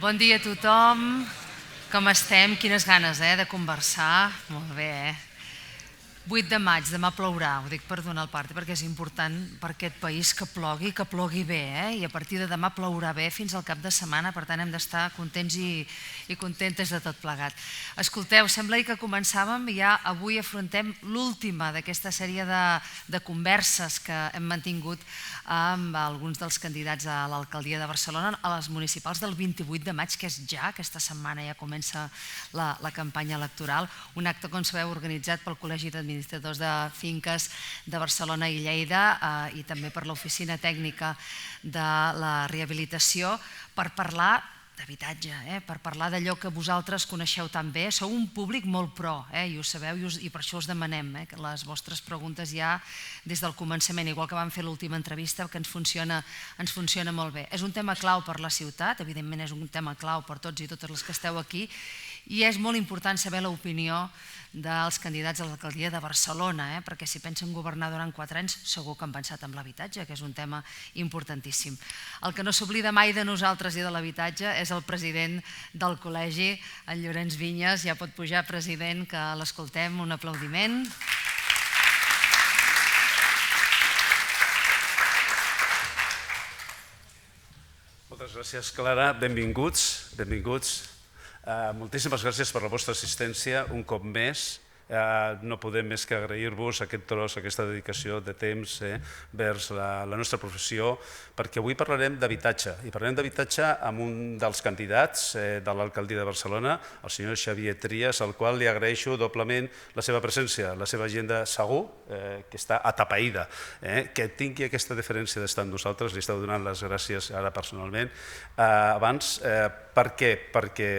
Bon dia a tothom. Com estem? Quines ganes, de conversar. Molt bé, 8 de maig, demà plourà, ho dic per donar el part, perquè és important per aquest país que plogui bé, i a partir de demà plourà bé fins al cap de setmana, per tant hem d'estar contents i contentes de tot plegat. Escolteu, sembla que començàvem i ja avui afrontem l'última d'aquesta sèrie de converses que hem mantingut amb alguns dels candidats a l'alcaldia de Barcelona, a les municipals del 28 de maig, que és ja, aquesta setmana ja comença la campanya electoral, un acte, com sabeu, organitzat pel Col·legi d'Administradors de Finques de Barcelona i Lleida i també per l'Oficina Tècnica de la Rehabilitació per parlar d'habitatge, per parlar d'allò que vosaltres coneixeu tan bé. Sou un públic molt pro, i ho sabeu, i per això us demanem les vostres preguntes ja des del començament, igual que vam fer l'última entrevista, que ens funciona molt bé. És un tema clau per la ciutat, evidentment és un tema clau per tots i totes les que esteu aquí, i és molt important saber l'opinió dels candidats a l'alcaldia de Barcelona, perquè si pensen governar durant 4 anys segur que han pensat en l'habitatge, que és un tema importantíssim. El que no s'oblida mai de nosaltres i de l'habitatge és el president del col·legi, en Llorenç Vinyes. Ja pot pujar, president, que l'escoltem. Un aplaudiment. Moltes gràcies, Clara. Benvinguts. Moltíssimes gràcies per la vostra assistència un cop més. No podem més que agrair-vos aquest tros, aquesta dedicació de temps vers la nostra professió, perquè avui parlarem d'habitatge, i parlarem d'habitatge amb un dels candidats de l'alcaldia de Barcelona, el senyor Xavier Trias, al qual li agraeixo doblement la seva presència, la seva agenda segur, que està atapeïda, que tingui aquesta diferència d'estar amb nosaltres, li esteu donant les gràcies ara personalment. Abans, per què? Perquè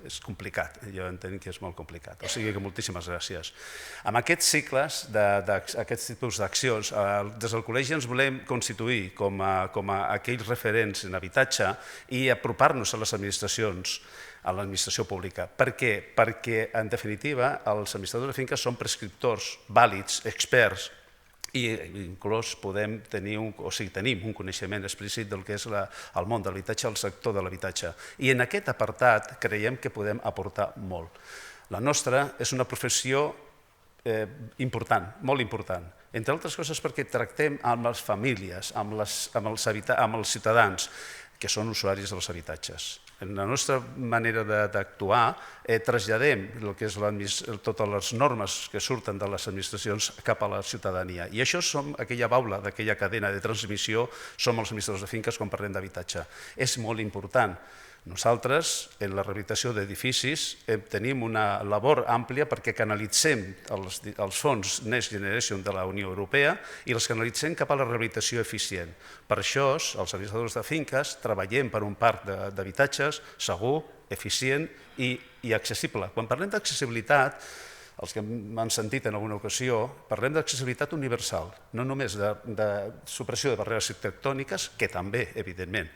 és complicat, jo entenc que és molt complicat, o sigui que moltíssimes gràcies. Amb aquests cicles, aquests tipus d'accions, des del col·legi ens volem constituir com a aquells referents en habitatge i apropar-nos a les administracions, a l'administració pública. Per què? Perquè, en definitiva, els administradors de finques són prescriptors vàlids, experts, i inclús tenim un coneixement explícit del que és el món de l'habitatge, el sector de l'habitatge. I en aquest apartat creiem que podem aportar molt. La nostra és una professió important, molt important, entre altres coses perquè tractem amb les famílies, amb els ciutadans que són usuaris dels habitatges. En la nostra manera d'actuar traslladem el que és totes les normes que surten de les administracions cap a la ciutadania. I això som aquella baula d'aquella cadena de transmissió, som els administradors de finques quan parlem d'habitatge. És molt important. Nosaltres, en la rehabilitació d'edificis, tenim una labor àmplia perquè canalitzem els fons Next Generation de la Unió Europea i els canalitzem cap a la rehabilitació eficient. Per això, els administradors de finques treballem per un parc d'habitatges segur, eficient i accessible. Quan parlem d'accessibilitat, els que m'han sentit en alguna ocasió, parlem d'accessibilitat universal, no només de supressió de barreres arquitectòniques, que també, evidentment.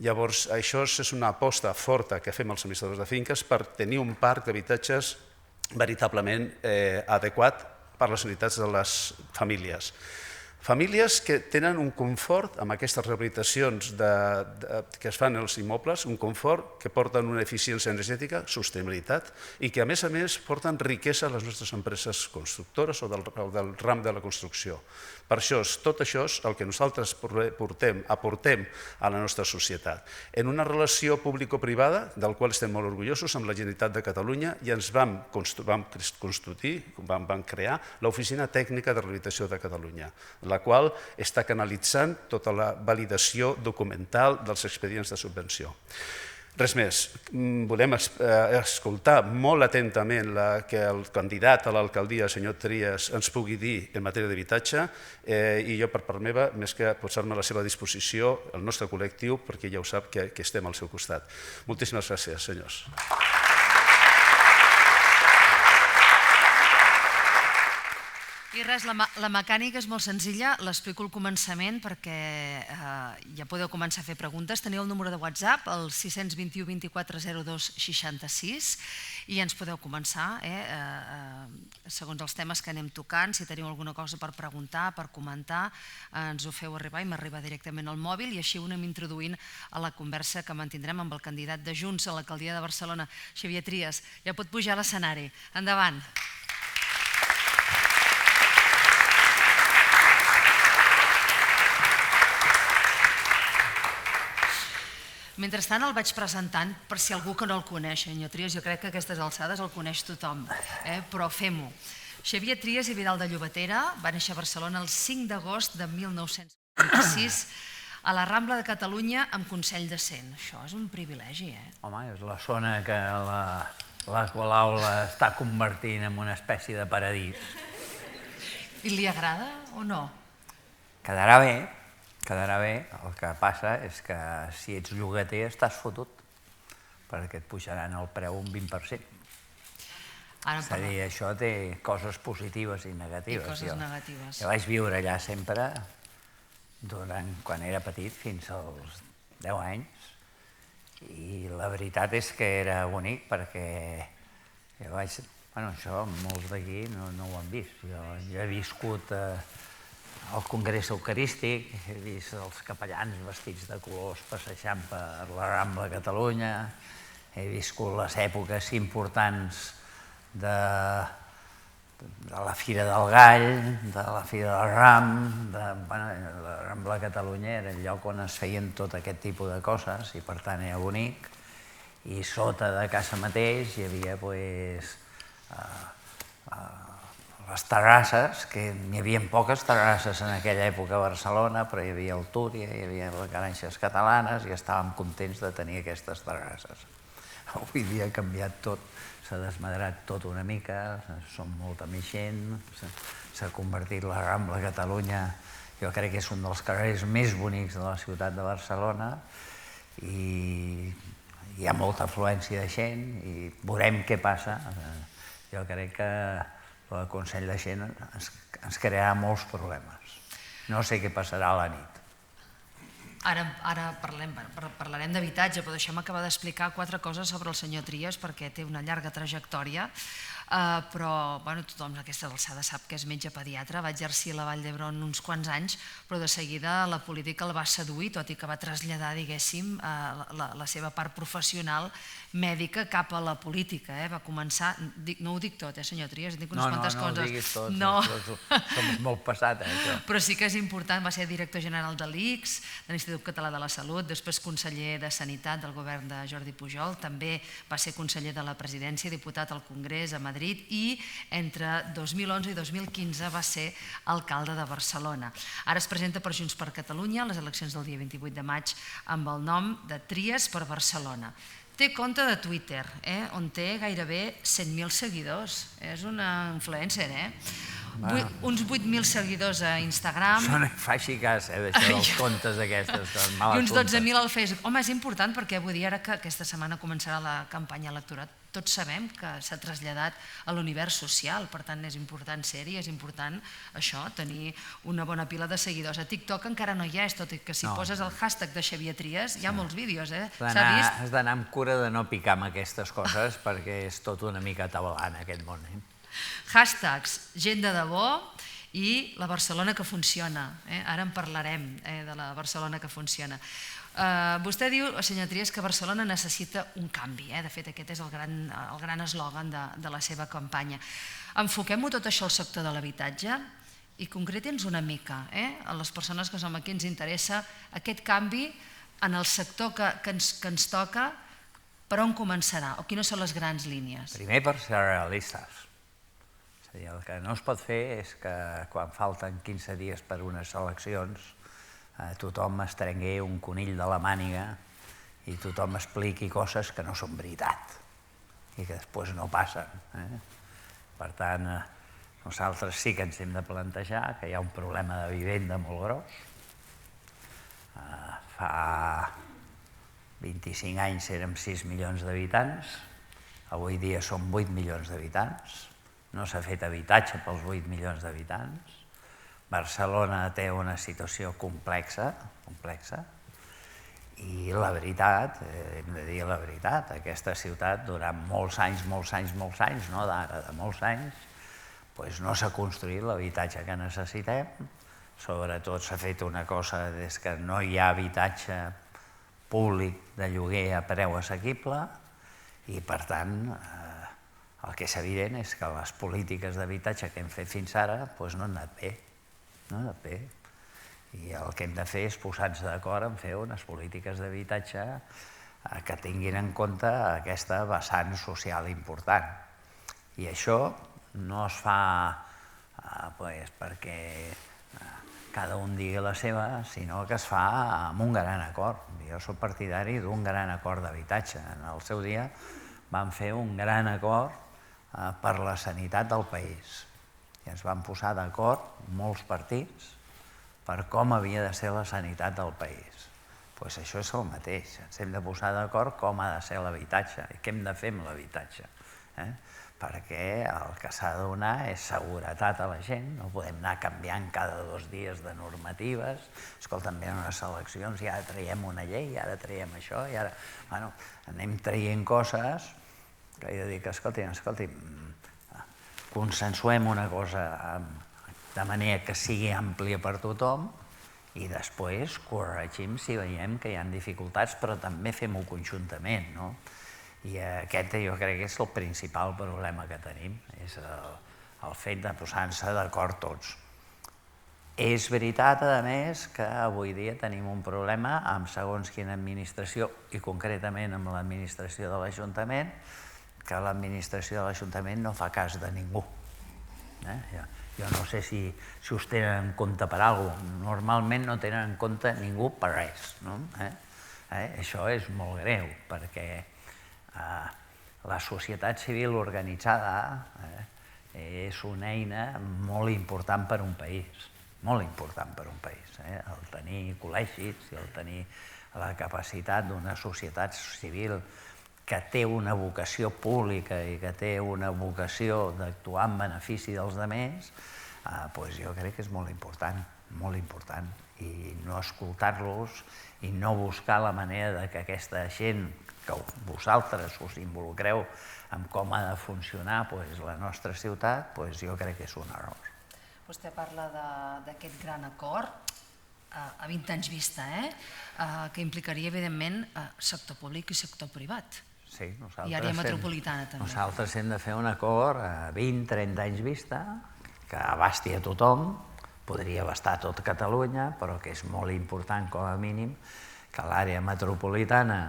Llavors, això és una aposta forta que fem els administradors de finques per tenir un parc d'habitatges veritablement adequat per a les necessitats de les famílies. Famílies que tenen un confort amb aquestes rehabilitacions que es fan als immobles, un confort que porten una eficiència energètica, sostenibilitat, i que a més porten riquesa a les nostres empreses constructores o del ram de la construcció. Per això, tot això és el que nosaltres aportem a la nostra societat. En una relació público-privada, del qual estem molt orgullosos, amb la Generalitat de Catalunya, ja ens vam crear l'Oficina Tècnica de Rehabilitació de Catalunya, la qual està canalitzant tota la validació documental dels expedients de subvenció. Res més, volem escoltar molt atentament que el candidat a l'alcaldia, el senyor Trias, ens pugui dir en matèria d'habitatge i jo, per part meva, més que posar-me a la seva disposició, el nostre col·lectiu, perquè ja ho sap que estem al seu costat. Moltíssimes gràcies, senyors. I I res, la mecànica és molt senzilla, l'explico al començament perquè ja podeu començar a fer preguntes. Teniu el número de WhatsApp, el 621 24 02 66, i ens podeu començar, segons els temes que anem tocant. Si teniu alguna cosa per preguntar, per comentar, ens ho feu arribar i m'arriba directament al mòbil, i així ho anem introduint a la conversa que mantindrem amb el candidat de Junts a l'alcaldia de Barcelona, Xavier Trias. Ja pot pujar a l'escenari. Endavant. Mentrestant el vaig presentant, per si algú que no el coneix, senyor Trias, jo crec que a aquestes alçades el coneix tothom, però fem-ho. Xavier Trias i Vidal de Llobatera va néixer a Barcelona el 5 d'agost de 1946 a la Rambla de Catalunya amb Consell de Cent. Això és un privilegi, Home, és la zona que la Colau està convertint en una espècie de paradís. I li agrada o no? Quedarà bé. El que passa és que si ets llogater estàs fotut, perquè et pujaran el preu un 20%. És a dir, això té coses positives i negatives. I coses negatives. Jo vaig viure allà sempre, quan era petit, fins als 10 anys, i la veritat és que era bonic perquè això molts d'aquí no ho han vist. Jo he viscut al Congrés Eucarístic, he vist els capellans vestits de colors passejant per la Rambla de Catalunya, he viscut les èpoques importants de la Fira del Gall, de la Fira del Ram, la Rambla de Catalunya era el lloc on es feien tot aquest tipus de coses i per tant era bonic. I sota de casa mateix hi havia les terrasses, que n'hi havia poques terrasses en aquella època a Barcelona, però hi havia el Túria, hi havia les Garranxes Catalanes i estàvem contents de tenir aquestes terrasses. Avui dia ha canviat tot, s'ha desmadrat tot una mica, som molta més gent, s'ha convertit la Rambla de Catalunya, jo crec que és un dels carrers més bonics de la ciutat de Barcelona i hi ha molta afluència de gent i veurem què passa. Jo crec que el Consell de Cent ens crearà molts problemes. No sé què passarà a la nit. Ara parlarem d'habitatge, però deixem acabar d'explicar 4 coses sobre el senyor Trias perquè té una llarga trajectòria, però tothom a aquesta alçada sap que és metge pediatre, va exercir a la Vall d'Hebron uns quants anys, però de seguida la política el va seduir, tot i que va traslladar, diguéssim, la seva part professional mèdica cap a la política. Va començar, no ho dic tot, senyor Trias, dic unes quantes coses. No ho diguis tot, som molt passat, això. Però sí que és important, va ser director general de l'ICS, de l'Institut Català de la Salut, després conseller de Sanitat del govern de Jordi Pujol, també va ser conseller de la presidència, diputat al Congrés a Madrid, i entre 2011 i 2015 va ser alcalde de Barcelona. Ara es presenta per Junts per Catalunya a les eleccions del dia 28 de maig amb el nom de Trias per Barcelona. Té compte de Twitter, on té gairebé 100.000 seguidors. És una influencer, uns 8.000 seguidors a Instagram. Això no hi faci cas, d'això dels comptes aquestes. I uns 12.000 al Facebook. Home, és important perquè vull dir ara que aquesta setmana començarà la campanya electoral. Tots sabem que s'ha traslladat a l'univers social, per tant és important ser-hi, és important això, tenir una bona pila de seguidors. A TikTok encara no hi és, tot i que si poses el hashtag de Xavier Trias hi ha molts vídeos, s'ha vist? Has d'anar amb cura de no picar amb aquestes coses perquè és tot una mica tabalant aquest món. Hashtags, gent de debò i la Barcelona que funciona. Ara en parlarem de la Barcelona que funciona. Vostè diu, senyor Trias, que Barcelona necessita un canvi. De fet, aquest és el gran eslògan de la seva campanya. Enfoquem-ho tot això al sector de l'habitatge i concreti'ns una mica, a les persones que som aquí ens interessa aquest canvi en el sector que ens toca, per on començarà o quines són les grans línies? Primer per ser realistes. És a dir, el que no es pot fer és que quan falten 15 dies per unes eleccions tothom es trengui un conill de la màniga i tothom expliqui coses que no són veritat i que després no passen. Per tant, nosaltres sí que ens hem de plantejar que hi ha un problema de vivenda molt gros. Fa 25 anys érem 6 milions d'habitants, avui dia som 8 milions d'habitants, no s'ha fet habitatge pels 8 milions d'habitants. Barcelona té una situació complexa, i la veritat, hem de dir la veritat, aquesta ciutat durant molts anys, no d'ara, de molts anys, no s'ha construït l'habitatge que necessitem. Sobretot s'ha fet una cosa, des que no hi ha habitatge públic de lloguer a preu assequible, i per tant el que és evident és que les polítiques d'habitatge que hem fet fins ara no han anat bé, i el que hem de fer és posar-nos d'acord en fer unes polítiques d'habitatge que tinguin en compte aquesta vessant social important. I això no es fa perquè cada un digui la seva, sinó que es fa amb un gran acord. Jo soc partidari d'un gran acord d'habitatge. En el seu dia vam fer un gran acord per la sanitat del país. I ens vam posar d'acord molts partits per com havia de ser la sanitat del país. Doncs això és el mateix. Ens hem de posar d'acord com ha de ser l'habitatge i què hem de fer amb l'habitatge. Perquè el que s'ha de donar és seguretat a la gent, no podem anar canviant cada 2 dies de normatives. Escolta'm, venen unes eleccions i ara traiem una llei, i ara traiem això, i ara... anem traient coses que he de dir que, escolti'm, consensuem una cosa de manera que sigui àmplia per tothom i després corregim si veiem que hi ha dificultats, però també fem-ho conjuntament, no? I aquest jo crec que és el principal problema que tenim, és el fet de posar-nos d'acord tots. És veritat, a més, que avui dia tenim un problema amb segons quina administració, i concretament amb l'administració de l'Ajuntament, que l'administració de l'Ajuntament no fa cas de ningú. Jo no sé si us tenen en compte per alguna cosa. Normalment no tenen en compte ningú per res. Això és molt greu, perquè la societat civil organitzada és una eina molt important per a un país, molt important per a un país. El tenir col·legis i el tenir la capacitat d'una societat civil que té una vocació pública i que té una vocació d'actuar en benefici dels altres, jo crec que és molt important, i no escoltar-los i no buscar la manera que aquesta gent, que vosaltres us involucreu en com ha de funcionar la nostra ciutat, jo crec que és un error. Vostè parla d'aquest gran acord a 20 anys vista, que implicaria, evidentment, sector públic i sector privat. Sí, I àrea metropolitana, també. Nosaltres hem de fer un acord a 20-30 anys vista, que abasti a tothom, podria abastar tot Catalunya, però que és molt important, com a mínim, que l'àrea metropolitana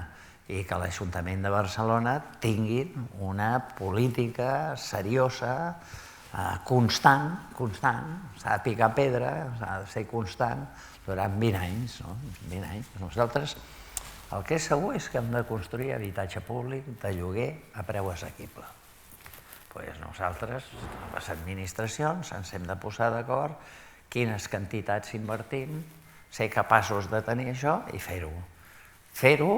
i que l'Ajuntament de Barcelona tinguin una política seriosa, constant, s'ha de picar pedra, s'ha de ser constant durant 20 anys. Nosaltres el que és segur és que hem de construir habitatge públic de lloguer a preu assequible. Nosaltres, les administracions, ens hem de posar d'acord quines quantitats invertim, ser capaços de tenir això i fer-ho. Fer-ho,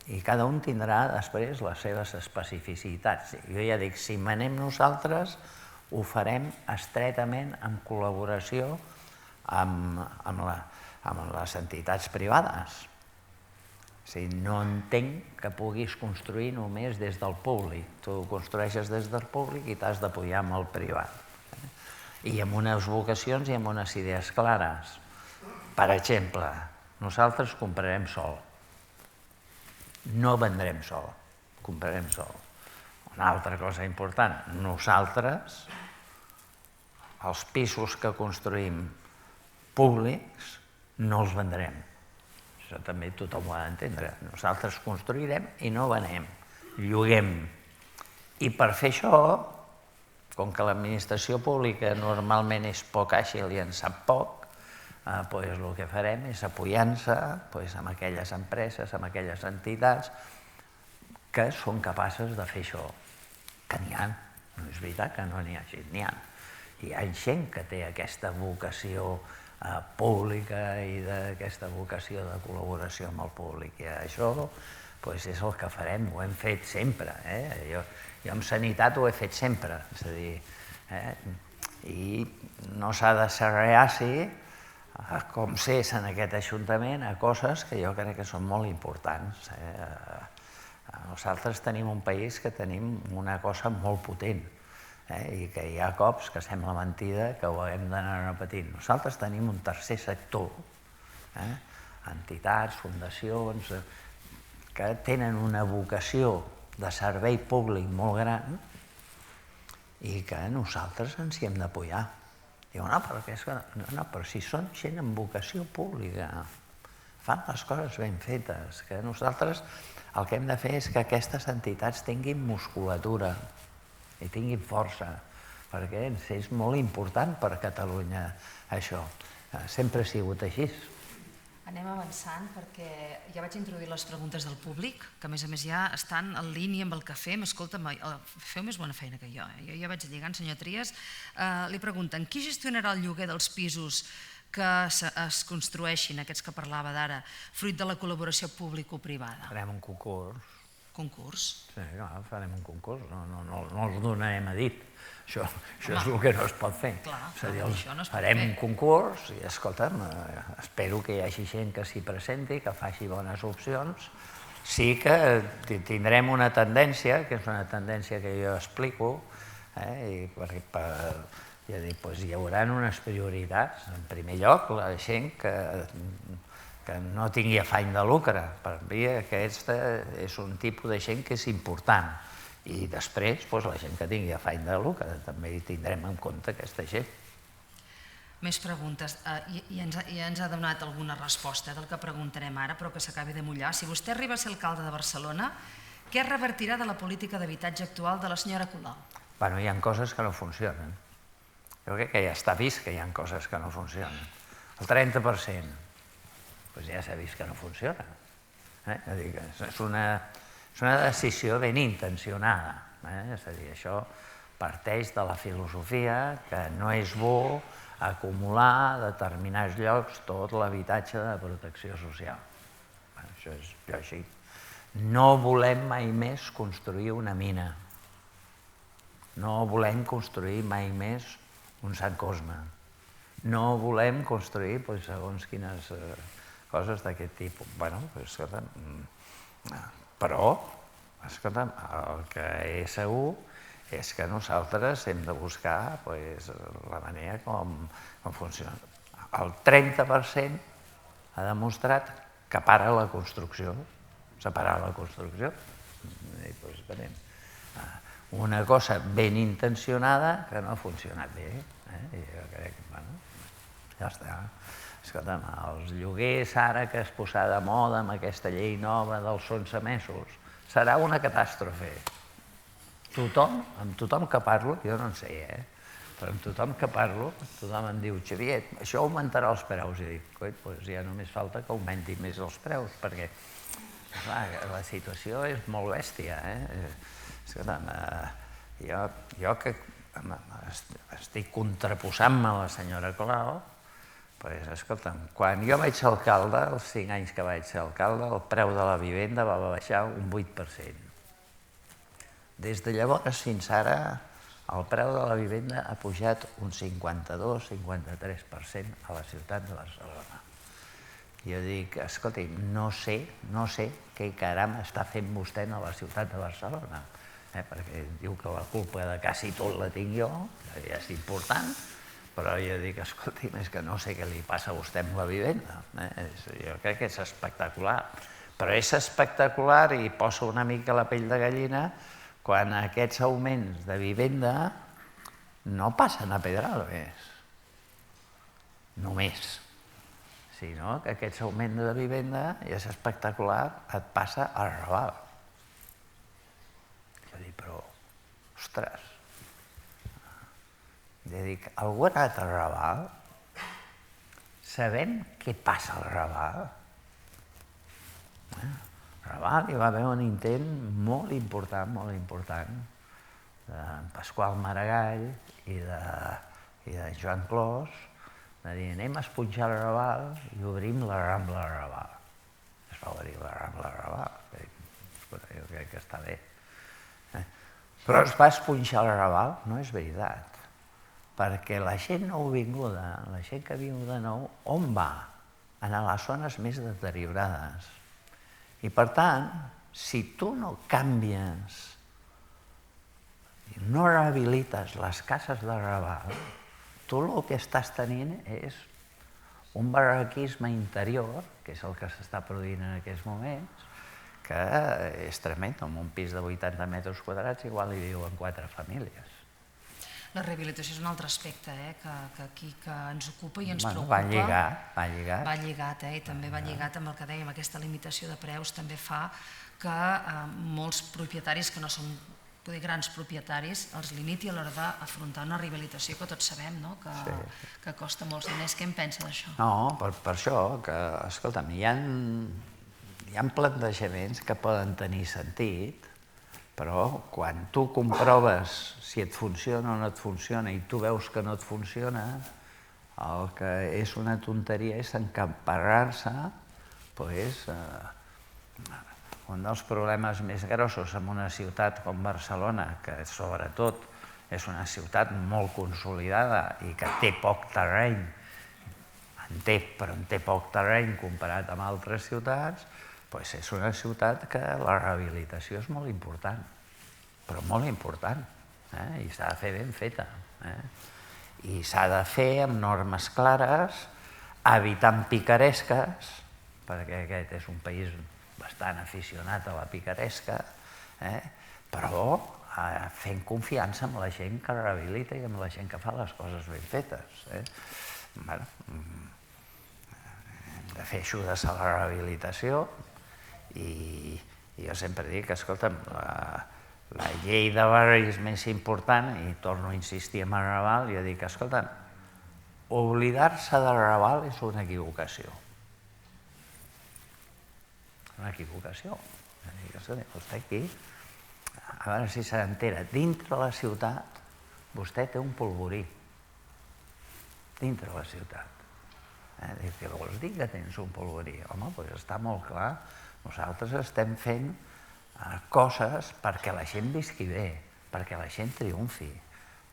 i cada un tindrà després les seves especificitats. Jo ja dic, si manem nosaltres, ho farem estretament en col·laboració amb les entitats privades. No entenc que puguis construir només des del públic. Tu construeixes des del públic i t'has d'apoyar amb el privat. I amb unes vocacions i amb unes idees clares. Per exemple, nosaltres comprarem sol. No vendrem sol, comprarem sol. Una altra cosa important, nosaltres, els pisos que construïm públics, no els vendrem. Això també tothom ho ha d'entendre. Nosaltres construirem i no venem, lloguem. I per fer això, com que l'administració pública normalment és poc àgil i en sap poc, el que farem és apoyar-se amb aquelles empreses, amb aquelles entitats que són capaces de fer això. Que n'hi ha, no és veritat que no n'hi hagi, n'hi ha. Hi ha gent que té aquesta vocació pública i aquesta vocació de col·laboració amb el públic. I això és el que farem, ho hem fet sempre. Jo en sanitat ho he fet sempre, és a dir, I no s'ha de ser reaci, com s'és en aquest Ajuntament, a coses que jo crec que són molt importants. Nosaltres tenim un país que tenim una cosa molt potent i que hi ha cops que sembla mentida que ho haguem d'anar repetint. Nosaltres tenim un tercer sector, entitats, fundacions, que tenen una vocació de servei públic molt gran i que nosaltres ens hi hem d'apoyar. Diu, però si són gent amb vocació pública, fan les coses ben fetes, que nosaltres el que hem de fer és que aquestes entitats tinguin musculatura i tinguin força, perquè ens és molt important per a Catalunya això. Sempre ha sigut així. Anem avançant perquè ja vaig introduir les preguntes del públic, que a més ja estan en línia amb el que fem. Escolta'm, feu més bona feina que jo. Jo ja vaig lligant, senyor Trias. Li pregunten, qui gestionarà el lloguer dels pisos que es construeixin, aquests que parlava d'ara, fruit de la col·laboració público-privada? Farem un concurs. Concurs? Sí, clar, farem un concurs. No els donarem a dit. Això és el que no es pot fer. És a dir, farem un concurs i, escolta'm, espero que hi hagi gent que s'hi presenti, que faci bones opcions. Sí que tindrem una tendència, que és una tendència que jo explico, i hi haurà unes prioritats. En primer lloc, la gent que no tingui afany de lucre. Per mi aquest és un tipus de gent que és important. I després, la gent que tingui afany de lucre, també hi tindrem en compte aquesta gent. Més preguntes. Ja ens ha donat alguna resposta del que preguntarem ara, però que s'acabi de mullar. Si vostè arriba a ser alcalde de Barcelona, què revertirà de la política d'habitatge actual de la senyora Colau? Bueno, hi ha coses que no funcionen. Jo crec que ja està vist que hi ha coses que no funcionen. El 30%, ja s'ha vist que no funciona. És una decisió ben intencionada. És a dir, això parteix de la filosofia que no és bo acumular a determinats llocs tot l'habitatge de protecció social. Això és lògic. No volem mai més construir una mina. No volem construir mai més un Sant Cosme. No volem construir segons quines coses d'aquest tipus. Però, escolta'm, el que és segur és que nosaltres hem de buscar la manera com funciona. El 30% ha demostrat que para la construcció, separar la construcció. Una cosa ben intencionada que no ha funcionat bé. Jo crec que, ja està. Escolta'm, els lloguers ara que es posarà de moda amb aquesta llei nova dels 11 mesos, serà una catàstrofe. Amb tothom que parlo, jo no en sé, però amb tothom que parlo, tothom em diu, Xavier, això augmentarà els preus. I dic, coi, ja només falta que augmenti més els preus, perquè la situació és molt bèstia. Escolta'm, jo que estic contraposant-me a la senyora Colau, escolta'm, quan jo vaig ser alcalde, els 5 anys que vaig ser alcalde, el preu de la vivenda va baixar un 8%. Des de llavors fins ara, el preu de la vivenda ha pujat un 52-53% a la ciutat de Barcelona. Jo dic, escolti, no sé què caram està fent vostè a la ciutat de Barcelona, perquè diu que la culpa de quasi tot la tinc jo, ja és important, però jo dic, escolti, és que no sé què li passa a vostè amb la vivenda. Jo crec que és espectacular. Però és espectacular i posa una mica la pell de gallina quan aquests augments de vivenda no passen a Pedralbes, només, sinó que aquests augments de vivenda, i és espectacular, et passa al Raval. Jo dic, però, ostres, jo dic, algú ha anat al Raval? Sabem què passa al Raval? Al Raval hi va haver un intent molt important, de Pasqual Maragall i de Joan Clos, de dir, anem a esponjar el Raval i obrim la Rambla del Raval. Es va obrir la Rambla del Raval. Jo crec que està bé. Però es va esponjar el Raval, no és veritat. perquè la gent nouvinguda, la gent que viu de nou, on va? A les zones més deteriorades. I per tant, si tu no canvies, no rehabilites les cases de Raval, tu el que estàs tenint és un barraquisme interior, que és el que s'està produint en aquests moments, que és tremend. En un pis de 80 metres quadrats igual hi viuen 4 famílies. La rehabilitació és un altre aspecte que aquí ens ocupa i ens preocupa. Va lligat. Va lligat, i també va lligat amb el que dèiem, aquesta limitació de preus també fa que molts propietaris que no són grans propietaris els limiti a l'hora d'afrontar una rehabilitació que tots sabem que costa molts diners. Què en pensa d'això? No, per això, que, escolta'm, hi ha plantejaments que poden tenir sentit, però quan tu comproves si et funciona o no et funciona i tu veus que no et funciona, el que és una tonteria és encaparrar-se, un dels problemes més grossos en una ciutat com Barcelona, que sobretot és una ciutat molt consolidada i que té poc terreny, però en té poc terreny comparat amb altres ciutats, és una ciutat que la rehabilitació és molt important, però molt important, i s'ha de fer ben feta. I s'ha de fer amb normes clares, evitant picaresques, perquè aquest és un país bastant aficionat a la picaresca, però fent confiança en la gent que rehabilita i en la gent que fa les coses ben fetes. Hem de fer ajudes a la rehabilitació i jo sempre dic que, escolta'm, la llei de barris més important, i torno a insistir en el Raval, jo dic, escolta'm, oblidar-se del Raval és una equivocació. Una equivocació. Vostè aquí, a veure si se n'entera, dintre la ciutat vostè té un polvorí. Dintre la ciutat. Què vols dir que tens un polvorí? Home, doncs està molt clar. Nosaltres estem fent coses perquè la gent visqui bé, perquè la gent triomfi,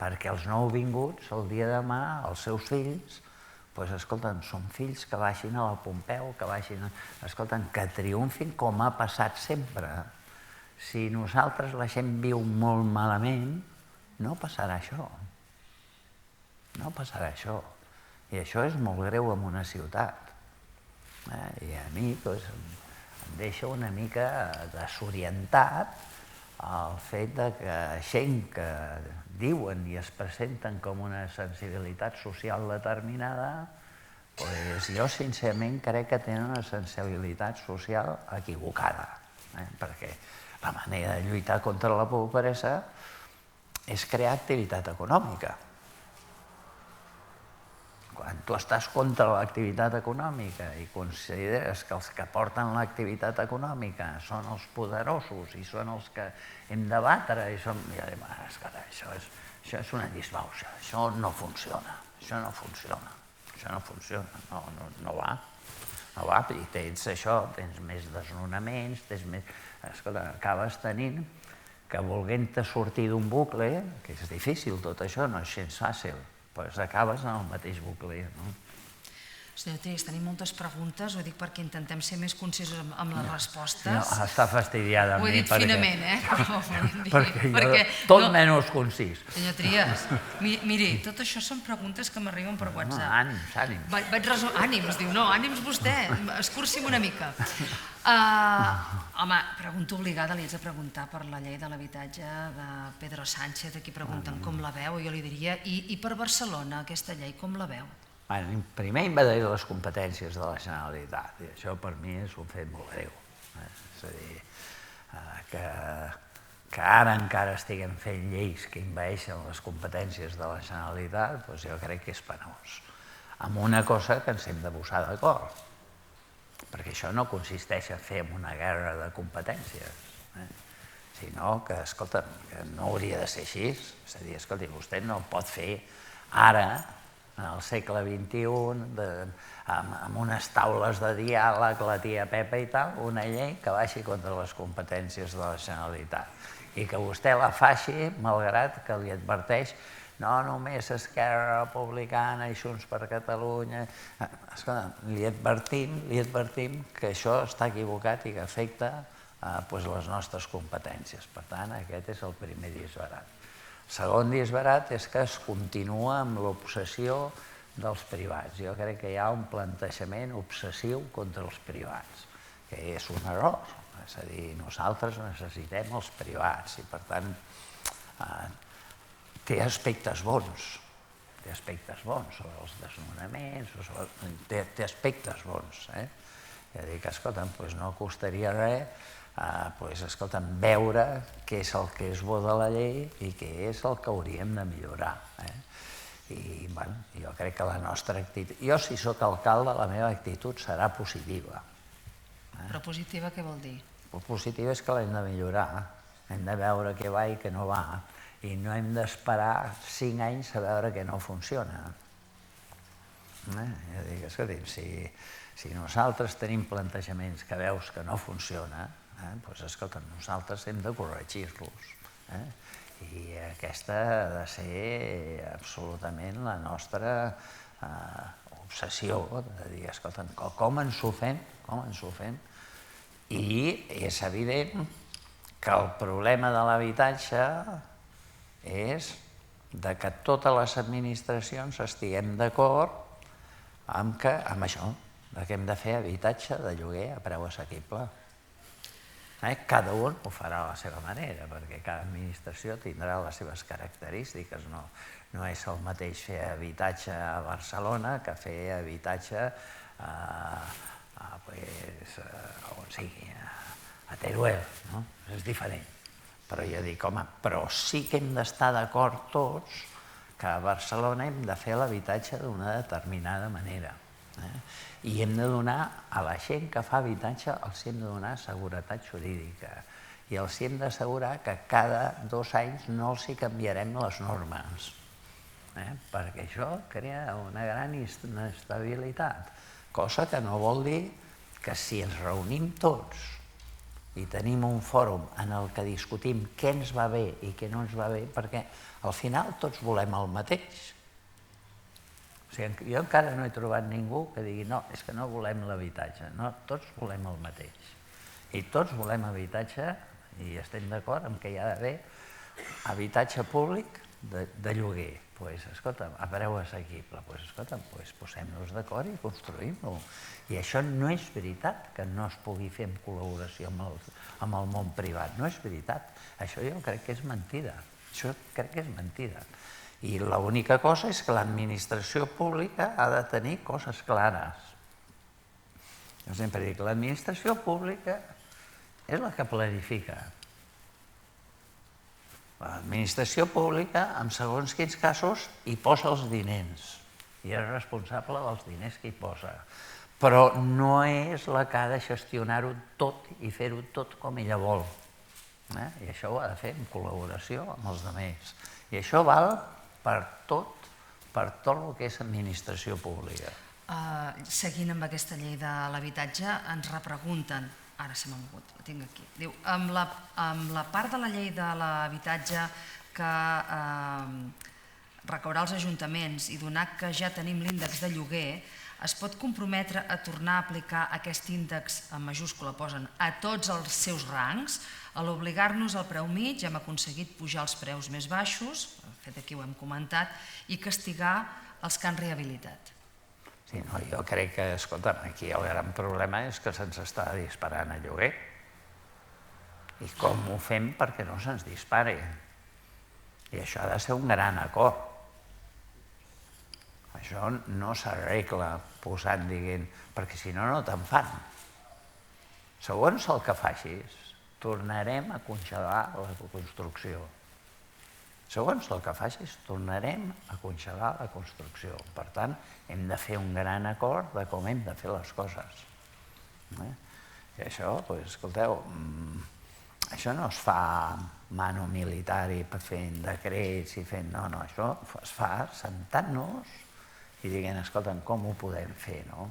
perquè els nouvinguts, el dia de demà, els seus fills, escolta'm, són fills que vagin a la Pompeu, que vagin, escolta'm, que triomfin com ha passat sempre. Si nosaltres la gent viu molt malament, no passarà això. No passarà això. I això és molt greu en una ciutat. I a mi em deixa una mica desorientat el fet que gent que diuen i es presenten com una sensibilitat social determinada, jo sincerament crec que tenen una sensibilitat social equivocada, perquè la manera de lluitar contra la pobresa és crear activitat econòmica. Quan tu estàs contra l'activitat econòmica i consideres que els que porten l'activitat econòmica són els poderosos i són els que hem de batre, això és una disbauxa, això no funciona, no va, i tens això, tens més desnonaments, acabes tenint que volent-te sortir d'un bucle, que és difícil tot això, no és gens fàcil, doncs acabes en el mateix bucle. Senyor Trias, tenim moltes preguntes, ho dic perquè intentem ser més concisos amb les respostes. No, està fastidiada amb mi. Ho he dit finament, Perquè jo tot menys concís. Senyor Trias, miri, tot això són preguntes que m'arriben per WhatsApp. Ànims. Ànims, diu, no, ànims vostè, escurci'm una mica. Home, pregunta obligada, li haig de preguntar per la llei de l'habitatge de Pedro Sánchez, aquí pregunten com la veu, jo li diria, i per Barcelona, aquesta llei, com la veu? Primer invadir les competències de la Generalitat, i això per mi és un fet molt greu. És a dir, que ara encara estiguem fent lleis que envaeixen les competències de la Generalitat, doncs jo crec que és penós. Amb una cosa que ens hem de posar d'acord, perquè això no consisteix a fer una guerra de competències, sinó que, escolta, no hauria de ser així. És a dir, escolta, vostè no pot fer ara, en el segle XXI, amb unes taules de diàleg, la tia Pepa i tal, una llei que vagi contra les competències de la Generalitat i que vostè la faci malgrat que li adverteix no només Esquerra Republicana i Junts per Catalunya. Escolta, li advertim que això està equivocat i que afecta les nostres competències. Per tant, aquest és el primer disbarat. El segon disbarat és que es continua amb l'obsessió dels privats. Jo crec que hi ha un plantejament obsessiu contra els privats, que és un error. És a dir, nosaltres necessitem els privats i, per tant, té aspectes bons. Té aspectes bons sobre els desnonaments, té aspectes bons. És a dir, que, escolta'm, no costaria res veure què és el que és bo de la llei i què és el que hauríem de millorar. I jo crec que la nostra actitud... Jo, si sóc alcalde, la meva actitud serà positiva. Però positiva què vol dir? Positiva és que l'hem de millorar. Hem de veure què va i què no va. I no hem d'esperar 5 anys a veure què no funciona. Jo dic, escolti'm, si nosaltres tenim plantejaments que veus que no funciona, doncs, escolta, nosaltres hem de corregir-los. I aquesta ha de ser absolutament la nostra obsessió, de dir, escolta, com ens ho fem? I és evident que el problema de l'habitatge és que totes les administracions estiguem d'acord amb això, que hem de fer habitatge de lloguer a preu assequible. Cada un ho farà a la seva manera, perquè cada administració tindrà les seves característiques. No és el mateix fer habitatge a Barcelona que fer habitatge on sigui, a Teruel. És diferent. Però jo dic, home, però sí que hem d'estar d'acord tots que a Barcelona hem de fer l'habitatge d'una determinada manera. I hem de donar a la gent que fa habitatge, els hem de donar seguretat jurídica i els hem d'assegurar que cada 2 anys no els hi canviarem les normes, perquè això crea una gran inestabilitat, cosa que no vol dir que si ens reunim tots i tenim un fòrum en el que discutim què ens va bé i què no ens va bé, perquè al final tots volem el mateix. Jo encara no he trobat ningú que digui no, és que no volem l'habitatge. No, tots volem el mateix. I tots volem habitatge i estem d'acord en que hi ha d'haver habitatge públic de lloguer. Doncs, escolta'm, a preu assequible. Doncs, escolta'm, posem-nos d'acord i construïm-lo. I això no és veritat que no es pugui fer en col·laboració amb el món privat. No és veritat. Això jo crec que és mentida. Això crec que és mentida. I l'única cosa és que l'administració pública ha de tenir coses clares. Jo sempre dic, l'administració pública és la que planifica. L'administració pública, en segons quins casos, hi posa els diners i és responsable dels diners que hi posa. Però no és la que ha de gestionar-ho tot i fer-ho tot com ella vol. I això ho ha de fer en col·laboració amb els altres. I això val per tot el que és administració pública. Seguint amb aquesta llei de l'habitatge, ens repregunten, ara se m'ha mogut, la tinc aquí, diu, amb la part de la llei de l'habitatge que recaurà als ajuntaments i donat que ja tenim l'índex de lloguer, es pot comprometre a tornar a aplicar aquest índex, en majúscula posen, a tots els seus rangs. A l'obligar-nos al preu mig hem aconseguit pujar els preus més baixos, de fet aquí ho hem comentat, i castigar els que han rehabilitat. Sí, jo crec que, escolta'm, aquí el gran problema és que se'ns està disparant a lloguer. I com ho fem perquè no se'ns dispari? I això ha de ser un gran acord. Això no s'arregla posant, dient, perquè si no, no te'n fan. Segons el que facis, tornarem a congelar la construcció. Segons el que facis, tornarem a congelar la construcció. Per tant, hem de fer un gran acord de com hem de fer les coses. I això, escolteu, això no es fa mano militari fent decrets i fent... No, això es fa sentant-nos i dient, escolta'm, com ho podem fer, no?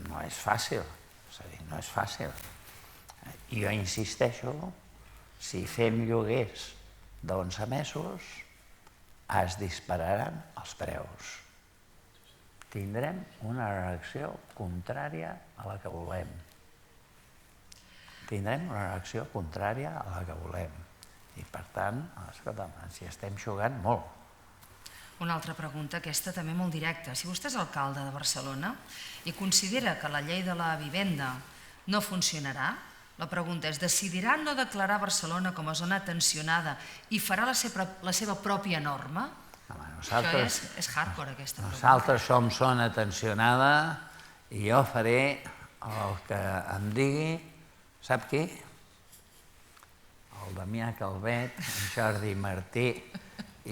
No és fàcil, és a dir, no és fàcil. Jo insisteixo, si fem lloguers d'11 mesos, es dispararan els preus. Tindrem una reacció contrària a la que volem. Tindrem una reacció contrària a la que volem. I per tant, escolta'm, ens hi estem jugant molt. Una altra pregunta, aquesta també molt directa. Si vostè és alcalde de Barcelona i considera que la llei de la vivenda no funcionarà, la pregunta és, decidirà no declarar Barcelona com a zona tensionada i farà la seva pròpia norma? Això és hardcore, aquesta pregunta. Nosaltres som zona tensionada i jo faré el que em digui, sap qui? El Damià Calvet, en Jordi Martí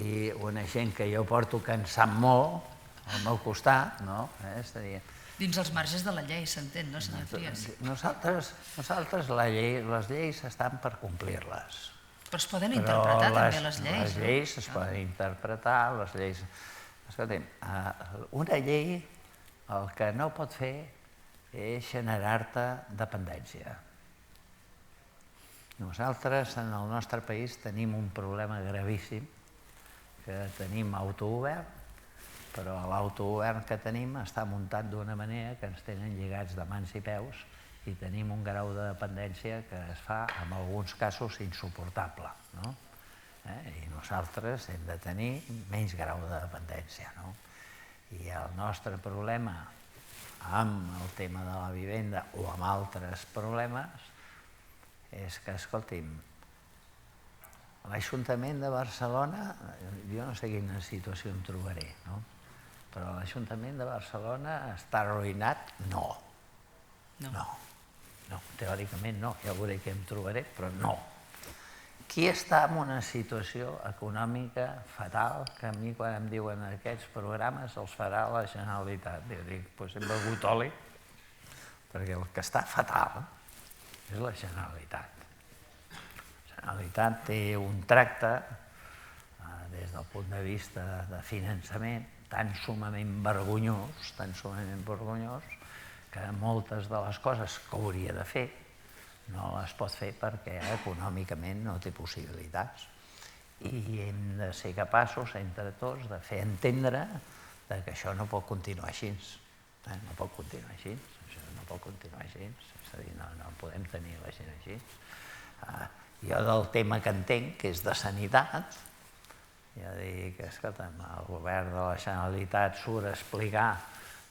i una gent que jo porto cansant molt al meu costat, no? És a dir, dins els marges de la llei, s'entén, no, senyor Trias? Nosaltres les lleis estan per complir-les. Però es poden interpretar també les lleis. Les lleis es poden interpretar, les lleis... Escolti'm, una llei el que no pot fer és generar-te dependència. Nosaltres en el nostre país tenim un problema gravíssim, que tenim autogovern, però l'autogovern que tenim està muntat d'una manera que ens tenen lligats de mans i peus i tenim un grau de dependència que es fa, en alguns casos, insuportable. I nosaltres hem de tenir menys grau de dependència. I el nostre problema amb el tema de la vivenda o amb altres problemes és que, escolti'm, l'Ajuntament de Barcelona, jo no sé quina situació em trobaré, però l'Ajuntament de Barcelona està arruïnat? No. No, teòricament no, ja veuré què em trobaré, però no. Qui està en una situació econòmica fatal que a mi quan em diuen aquests programes els farà la Generalitat? Jo dic, doncs hem begut oli, perquè el que està fatal és la Generalitat. La Generalitat té un tracte, des del punt de vista de finançament, tan sumament vergonyós, que moltes de les coses que hauria de fer no les pot fer perquè econòmicament no té possibilitats. I hem de ser capaços, entre tots, de fer entendre que això no pot continuar així. No pot continuar així, això no pot continuar així. És a dir, no podem tenir la gent així. Jo del tema que entenc, que és de sanitat, ja dic, escolta'm, el govern de la Generalitat surt a explicar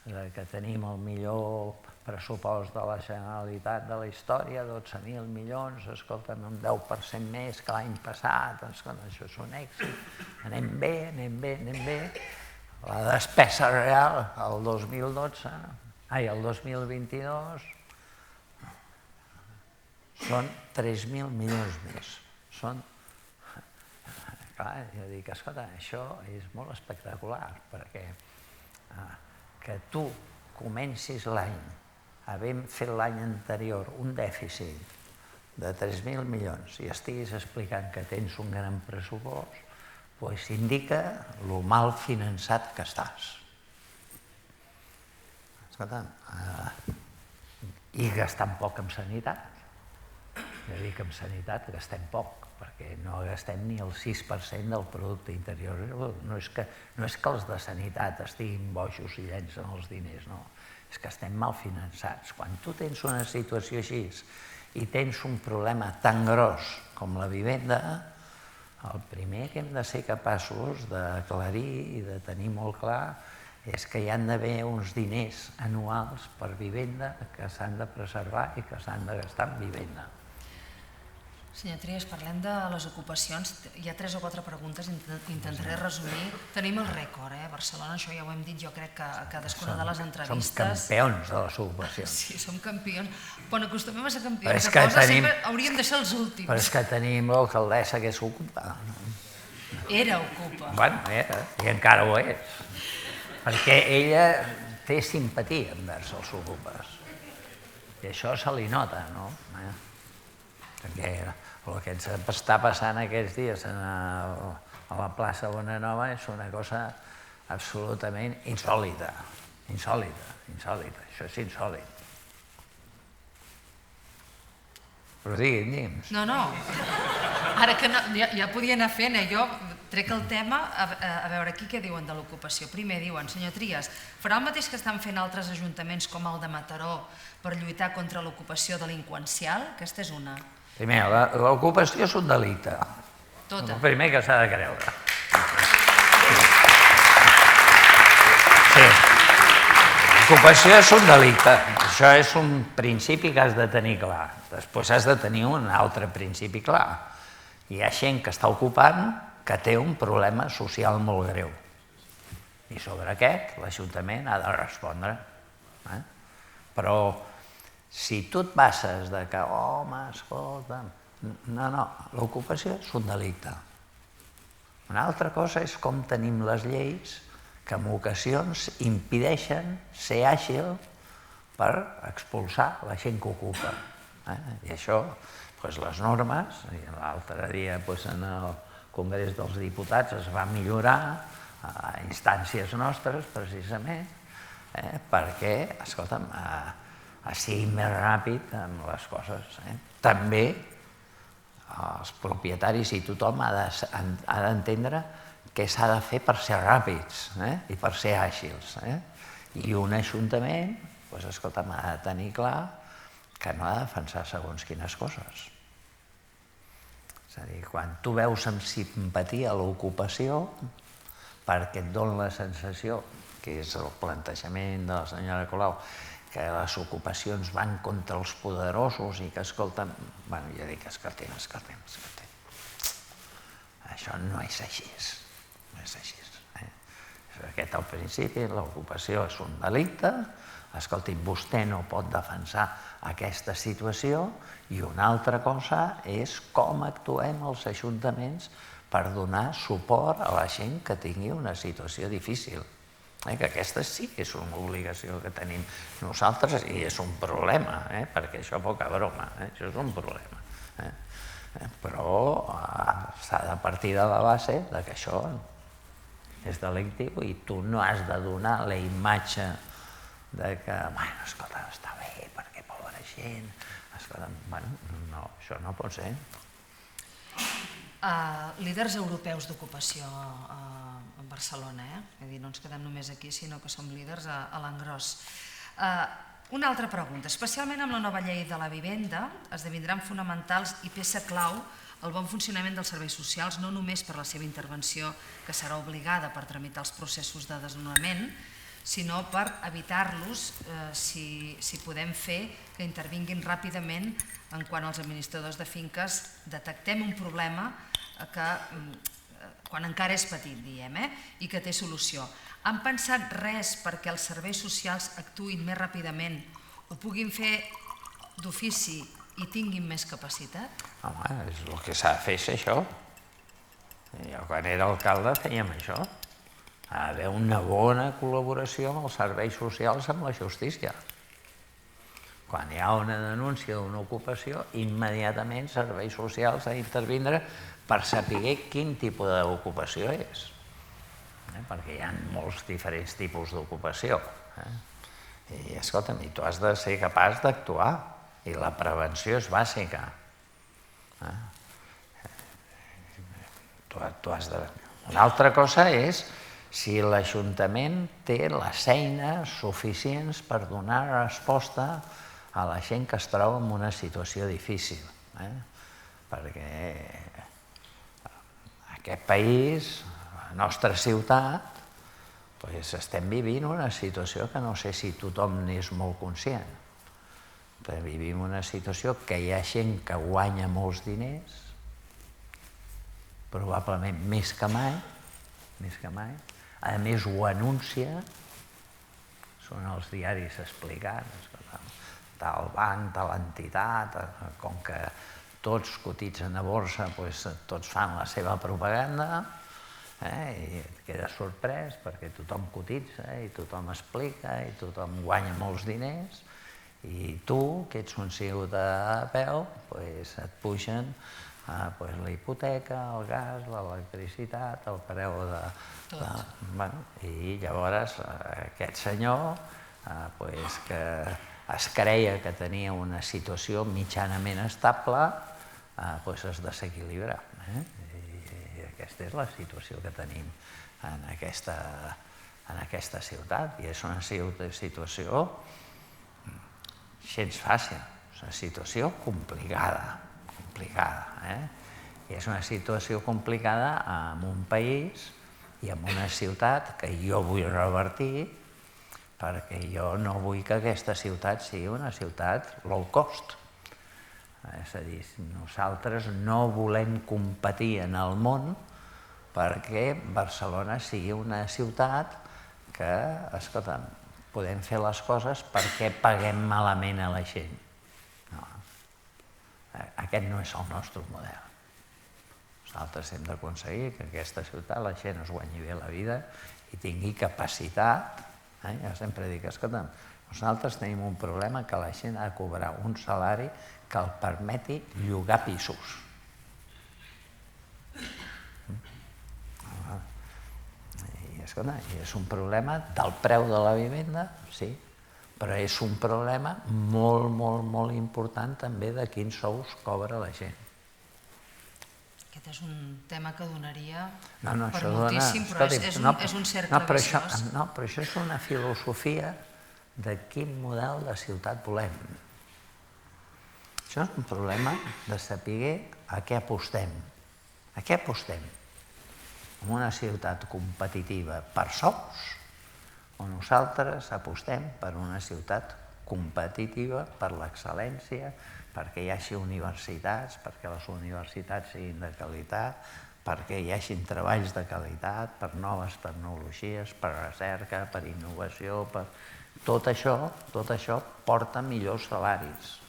que tenim el millor pressupost de la Generalitat de la història, 12.000 milions, escolta'm, un 10% més que l'any passat, escolta'm, això és un èxit, anem bé. La despesa real el 2022 són 3.000 milions més. Clar, jo dic, escolta, això és molt espectacular, perquè que tu comencis l'any havent fet l'any anterior un dèficit de 3.000 milions i estiguis explicant que tens un gran pressupost, doncs indica lo mal finançat que estàs. Escolta, i gastant poc en sanitat. Jo dic que en sanitat gastem poc, perquè no gastem ni el 6% del producte interior. No és que els de sanitat estiguin bojos i llencen els diners, no. És que estem mal finançats. Quan tu tens una situació així i tens un problema tan gros com la vivenda, el primer que hem de ser capaços d'aclarir i de tenir molt clar és que hi han d'haver uns diners anuals per vivenda que s'han de preservar i que s'han de gastar en vivenda. Senyor Trias, parlem de les ocupacions. Hi ha 3 o 4 preguntes, intentaré resumir. Tenim el rècord, a Barcelona, això ja ho hem dit, jo crec que a cadascuna de les entrevistes. Som campions de les ocupacions. Sí, som campions. Quan acostumem a ser campions de coses, sempre hauríem de ser els últims. Però és que tenim l'alcaldessa que s'ocupa. Era ocupa. Bueno, era, i encara ho és. Perquè ella té simpatia envers els ocupes. I això se li nota, no? Perquè el que ens està passant aquests dies a la plaça Bonanova és una cosa absolutament insòlita. Insòlita. Això és insòlit. Però digui'm. No. Ara que ja podia anar fent, jo Trec el tema, a veure aquí què diuen de l'ocupació. Primer diuen, senyor Trias, farà el mateix que estan fent altres ajuntaments com el de Mataró per lluitar contra l'ocupació delinqüencial? Aquesta és una. Primer, l'ocupació és un delicte. Tota. El primer que s'ha de creure. Sí. L'ocupació és un delicte. Això és un principi que has de tenir clar. Després has de tenir un altre principi clar. Hi ha gent que està ocupant que té un problema social molt greu. I sobre aquest l'Ajuntament ha de respondre. Però si tu et bases de que, home, escolta... No, l'ocupació és un delicte. Una altra cosa és com tenim les lleis que en ocasions impedeixen ser àgil per expulsar la gent que ocupa. I això, les normes, l'altre dia en el Congrés dels Diputats es va millorar a instàncies nostres, precisament, perquè, escolta'm, sigui més ràpid amb les coses. També els propietaris i tothom ha d'entendre què s'ha de fer per ser ràpids i per ser àgils. I un ajuntament, escolta'm, ha de tenir clar que no ha de defensar segons quines coses. És a dir, quan tu veus amb simpatia l'ocupació, perquè et dona la sensació, que és el plantejament de la senyora Colau, que les ocupacions van contra els poderosos i que, escolta'm, bueno, jo dic, escolta'm. Això no és així. No és així. Aquest al principi, l'ocupació és un delicte, escolti, vostè no pot defensar aquesta situació i una altra cosa és com actuem els ajuntaments per donar suport a la gent que tingui una situació difícil. Que aquesta sí que és una obligació que tenim nosaltres i és un problema, perquè això poca broma, això és un problema. Però s'ha de partir de la base que això és delictiu i tu no has de donar la imatge de que, bueno, escolta, està bé, perquè pobra gent, escolta, bueno, no, això no pot ser. Líders europeus d'ocupació a Barcelona, és a dir, no ens quedem només aquí, sinó que som líders a l'engròs. Una altra pregunta, especialment amb la nova llei de la vivenda, esdevindran fonamentals i peça clau el bon funcionament dels serveis socials, no només per la seva intervenció, que serà obligada per tramitar els processos de desnonament, sinó per evitar-los, si podem fer que intervinguin ràpidament en quan els administradors de finques detectem un problema que quan encara és petit, diem, i que té solució. Han pensat res perquè els serveis socials actuïn més ràpidament, ho puguin fer d'ofici i tinguin més capacitat? Home, el que s'ha de fer és això. Jo quan era alcalde fèiem això. Ha d'haver una bona col·laboració amb els serveis socials amb la justícia. Quan hi ha una denúncia d'una ocupació, immediatament serveis socials han d'intervindre per saber quin tipus d'ocupació és. Perquè hi ha molts diferents tipus d'ocupació. I, escolta'm, tu has de ser capaç d'actuar i la prevenció és bàsica. Una altra cosa és si l'Ajuntament té les eines suficients per donar resposta a la gent que es troba en una situació difícil. Perquè aquest país, la nostra ciutat, estem vivint una situació que no sé si tothom n'és molt conscient. Vivim una situació que hi ha gent que guanya molts diners, probablement més que mai, a més ho anuncia, són els diaris explicant, tal banc, tal entitat, com que tots cotitzen a borsa, tots fan la seva propaganda, i et quedes sorprès perquè tothom cotitza i tothom explica i tothom guanya molts diners i tu, que ets un ciutadà a peu, et pugen la hipoteca, el gas, l'electricitat, el preu de... I llavors aquest senyor que es creia que tenia una situació mitjanament estable es desequilibra. I aquesta és la situació que tenim en aquesta ciutat, i és una situació gens fàcil, és una situació complicada, i és una situació complicada en un país i en una ciutat que jo vull revertir, perquè jo no vull que aquesta ciutat sigui una ciutat low cost. És a dir, nosaltres no volem competir en el món perquè Barcelona sigui una ciutat que, escolta'm, podem fer les coses perquè paguem malament a la gent. No. Aquest no és el nostre model. Nosaltres hem d'aconseguir que aquesta ciutat la gent es guanyi bé la vida i tingui capacitat. Jo sempre dic, escolta'm, nosaltres tenim un problema que la gent ha de cobrar un salari que el permeti llogar pisos. I és un problema del preu de la vivenda, sí, però és un problema molt, molt, molt important també de quins sous cobra la gent. Aquest és un tema que donaria per moltíssim, però és un cercle viciós. No, però això és una filosofia de quin model de ciutat volem. Això és un problema de saber a què apostem. A què apostem? En una ciutat competitiva per sous, o nosaltres apostem per una ciutat competitiva per l'excel·lència, perquè hi hagi universitats, perquè les universitats siguin de qualitat, perquè hi hagi treballs de qualitat, per noves tecnologies, per recerca, per innovació, per... Tot això porta millors salaris.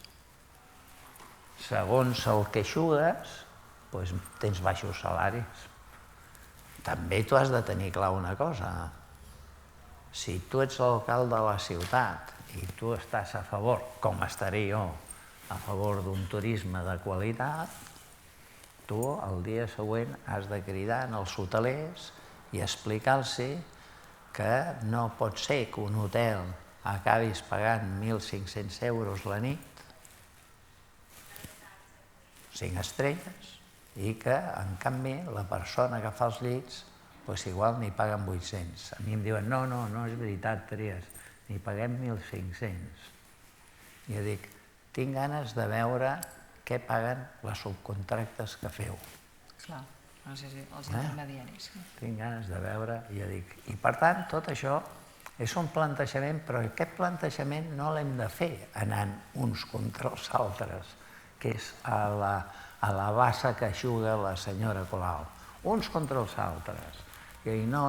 Segons el que eixugues, tens baixos salaris. També tu has de tenir clar una cosa. Si tu ets l'alcalde de la ciutat i tu estàs a favor, com estaré jo, a favor d'un turisme de qualitat, tu el dia següent has de cridar als hotelers i explicar-los que no pot ser que un hotel acabis pagant 1.500 euros la nit, 5 estrelles, i que, en canvi, la persona que fa els llits, igual n'hi paguen 800. A mi em diuen, no és veritat, Trias, n'hi paguem 1.500. I jo dic, tinc ganes de veure què paguen les subcontractes que feu. Clar, els intermediaris. Tinc ganes de veure, i jo dic, i per tant, tot això és un plantejament, però aquest plantejament no l'hem de fer anant uns contra els altres, que és a la bassa que eixuga la senyora Colau. Uns contra els altres. I dic, no.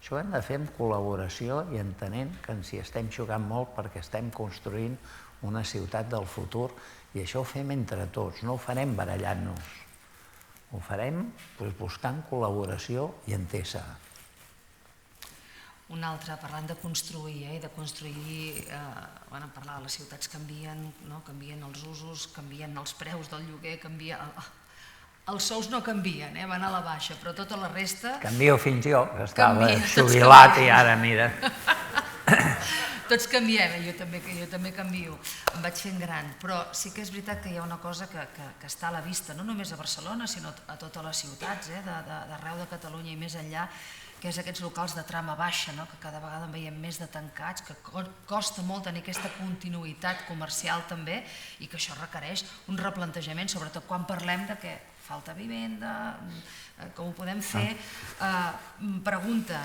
Això ho hem de fer en col·laboració i entenent que ens hi estem jugant molt perquè estem construint una ciutat del futur, i això ho fem entre tots, no ho farem barallant-nos. Ho farem buscant col·laboració i entesa. Un altre, parlant de construir, parlar de les ciutats canvien, canvien els usos, canvien els preus del lloguer, els sous no canvien, van a la baixa, però tota la resta... Canvio fins jo, que estava jubilat i ara, mira... Tots canviem, jo també canvio, em vaig fent gran, però sí que és veritat que hi ha una cosa que està a la vista, no només a Barcelona, sinó a totes les ciutats d'arreu de Catalunya i més enllà, que és aquests locals de trama baixa, que cada vegada en veiem més de tancats, que costa molt tenir aquesta continuïtat comercial també, i que això requereix un replantejament, sobretot quan parlem de que falta vivenda, com ho podem fer. Pregunta,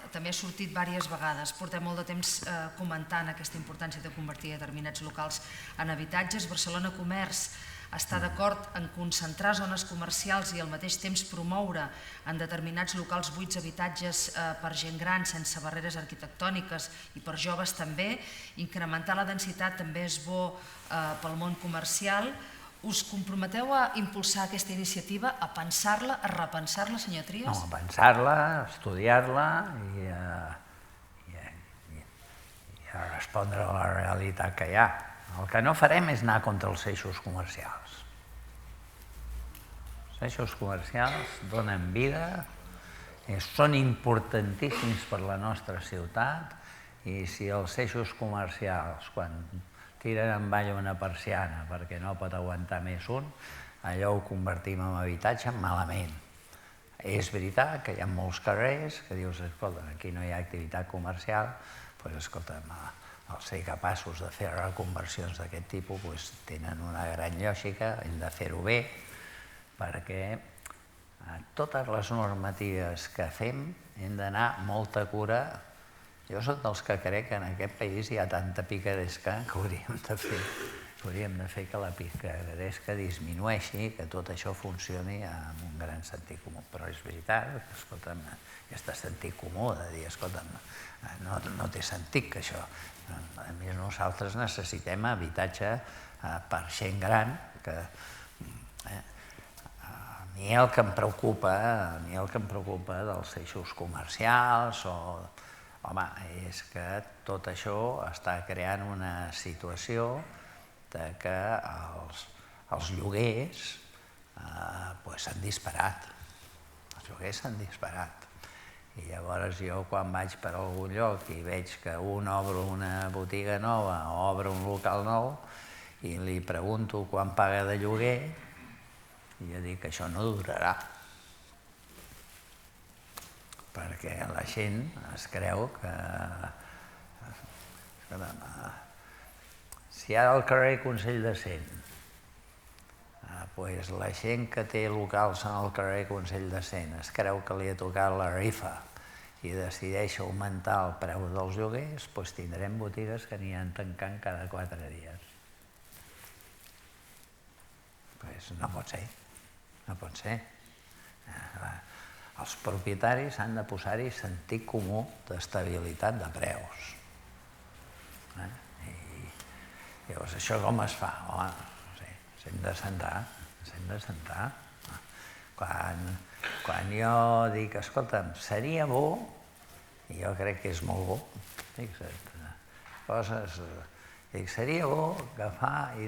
també ha sortit diverses vegades, portem molt de temps comentant aquesta importància de convertir determinats locals en habitatges. Barcelona Comerç està d'acord en concentrar zones comercials i al mateix temps promoure en determinats locals buits habitatges per gent gran sense barreres arquitectòniques i per joves també. Incrementar la densitat també és bo pel món comercial. Us comprometeu a impulsar aquesta iniciativa, a pensar-la, a repensar-la, senyor Trias? No, a pensar-la, a estudiar-la i a respondre a la realitat que hi ha. El que no farem és anar contra els eixos comercials. Els eixos comercials donen vida, són importantíssims per la nostra ciutat, i si els eixos comercials, quan tiren en avall una persiana perquè no pot aguantar més un, allò ho convertim en habitatge malament. És veritat que hi ha molts carrers que dius, escolta, aquí no hi ha activitat comercial, doncs escolta, al ser capaços de fer reconversions d'aquest tipus tenen una gran lògica, hem de fer-ho bé, perquè totes les normatives que fem hem d'anar molta cura. Jo soc dels que crec que en aquest país hi ha tanta picaresca que hauríem de fer que la picaresca disminueixi, que tot això funcioni amb un gran sentit comú. Però és veritat, escolta'm, aquest sentit comú de dir, escolta'm, no té sentit que això. A més, nosaltres necessitem habitatge per gent gran, que a mi el que em preocupa dels eixos comercials home, és que tot això està creant una situació de que els lloguers s'han disparat. Els lloguers s'han disparat. I llavors jo quan vaig per algun lloc i veig que un obre una botiga nova o obre un local nou i li pregunto quan paga de lloguer, i jo dic que això no durarà. Perquè la gent es creu que... Si ara al carrer Consell de Cent, la gent que té locals al carrer Consell de Cent es creu que li ha tocat la rifa i decideix augmentar el preu dels lloguers, doncs tindrem botigues que aniran tancant cada 4 dies. No pot ser, no pot ser. Els propietaris han de posar-hi sentit comú d'estabilitat de preus. I llavors això com es fa? Home, no sé, s'hem de sentar. Quan jo dic, escolta'm, seria bo, i jo crec que és molt bo, seria bo agafar i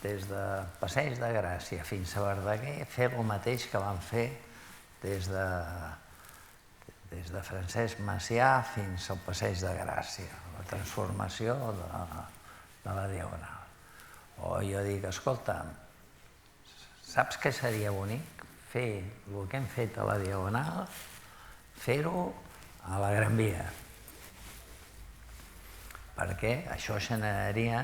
des de Passeig de Gràcia fins a Verdaguer fer el mateix que van fer des de Francesc Macià fins al Passeig de Gràcia, la transformació de la Diagonal. O jo dic, escolta'm, saps què seria bonic? Fer el que hem fet a la Diagonal, fer-ho a la Gran Via. Perquè això generaria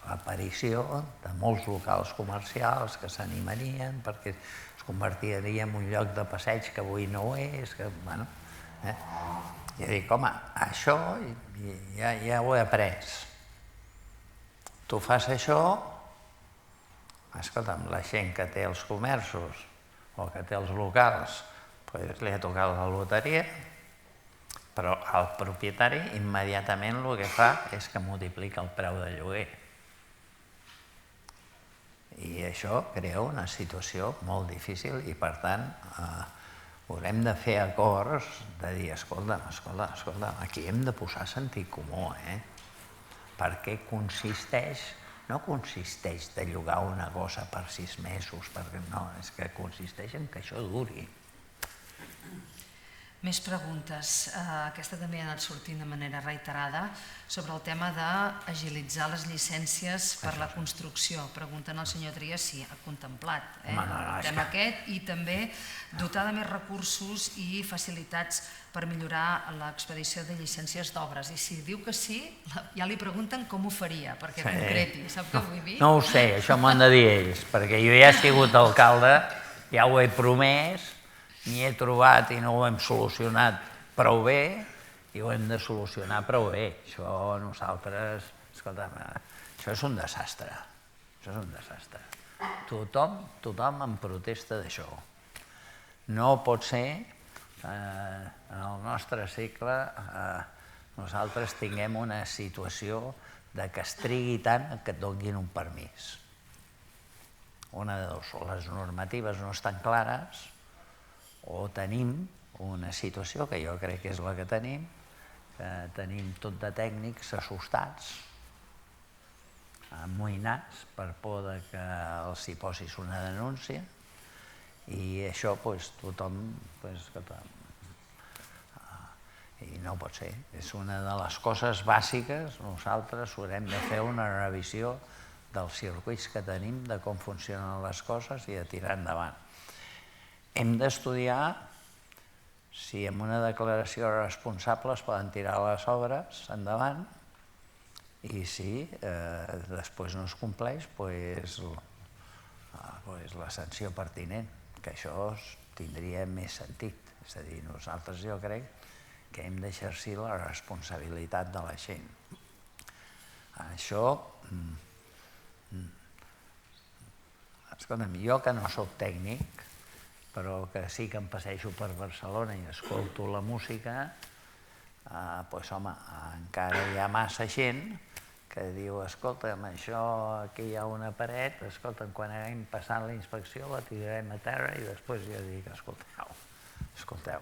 l'aparició de molts locals comercials que s'animarien, perquè es convertiria en un lloc de passeig que avui no ho és. I dic, home, això ja ho he après. Tu fas això, escolta'm, la gent que té els comerços o que té els locals, li ha tocat la loteria, però el propietari immediatament el que fa és que multiplica el preu de lloguer. I això crea una situació molt difícil i, per tant, haurem de fer acords de dir, escolta, aquí hem de posar sentit comú, perquè no consisteix de llogar una cosa per 6 mesos, perquè no, és que consisteix en que això duri. Més preguntes. Aquesta també ha anat sortint de manera reiterada sobre el tema d'agilitzar les llicències per la construcció. Pregunten al senyor Trias si ha contemplat el tema aquest i també dotar de més recursos i facilitats per millorar l'expedició de llicències d'obres. I si diu que sí, ja li pregunten com ho faria, perquè concreti. Sap què vull dir? No ho sé, això m'ho han de dir ells, perquè jo ja he sigut alcalde, ja ho he promès, n'hi he trobat i no ho hem solucionat prou bé i ho hem de solucionar prou bé. Això nosaltres, escolta'm, això és un desastre. Això és un desastre. Tothom en protesta d'això. No pot ser que en el nostre segle nosaltres tinguem una situació de que es trigui tant que et donin un permís. Una de dues, les normatives no estan clares, o tenim una situació, que jo crec que és la que tenim tot de tècnics assustats, amoïnats per por que els hi posis una denúncia, i això tothom... I no pot ser. És una de les coses bàsiques. Nosaltres haurem de fer una revisió dels circuits que tenim, de com funcionen les coses i de tirar endavant. hem d'estudiar si amb una declaració responsable es poden tirar les obres endavant i si després no es compleix, la sanció pertinent, que això tindria més sentit. És a dir, nosaltres jo crec que hem d'exercir la responsabilitat de la gent. Això, escolta'm, jo que no soc tècnic, però que sí que em passejo per Barcelona i escolto la música, doncs home, encara hi ha massa gent que diu, escolta'm, això, aquí hi ha una paret, escolta'm, quan anem passant la inspecció la tirarem a terra i després jo dic, escolteu,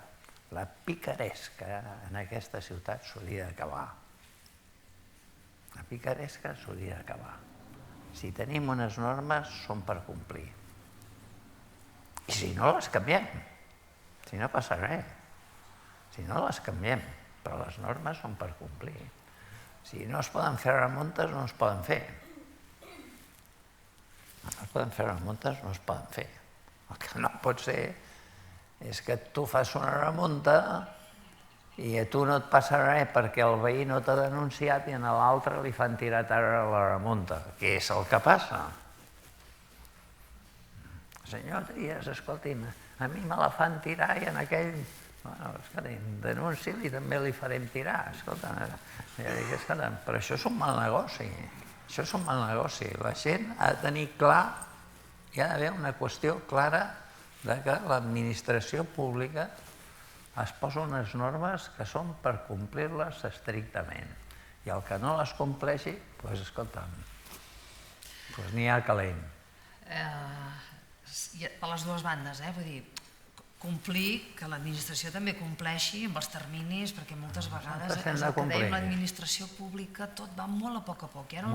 la picaresca en aquesta ciutat s'hauria d'acabar. La picaresca s'hauria d'acabar. Si tenim unes normes, són per complir. I si no, les canviem. Si no passa res. Si no, les canviem. Però les normes són per complir. Si no es poden fer remuntes, no es poden fer. No es poden fer remuntes, no es poden fer. El que no pot ser és que tu fas una remunta i a tu no et passa res perquè el veí no t'ha denunciat i a l'altre li fan tirar a terra la remunta. Què és el que passa? Senyor Trias, escolti'm, a mi me la fan tirar i en aquell... Bueno, escolti'm, denunci-li i també li farem tirar. Escolta'm, però això és un mal negoci. Això és un mal negoci. La gent ha de tenir clar, hi ha d'haver una qüestió clara de que l'administració pública es posa unes normes que són per complir-les estrictament. I el que no les compleixi, doncs escolta'm, n'hi ha calent. Per les dues bandes, vull dir, complir, que l'administració també compleixi amb els terminis, perquè moltes vegades és el que dèiem, l'administració pública tot va molt a poc. I ara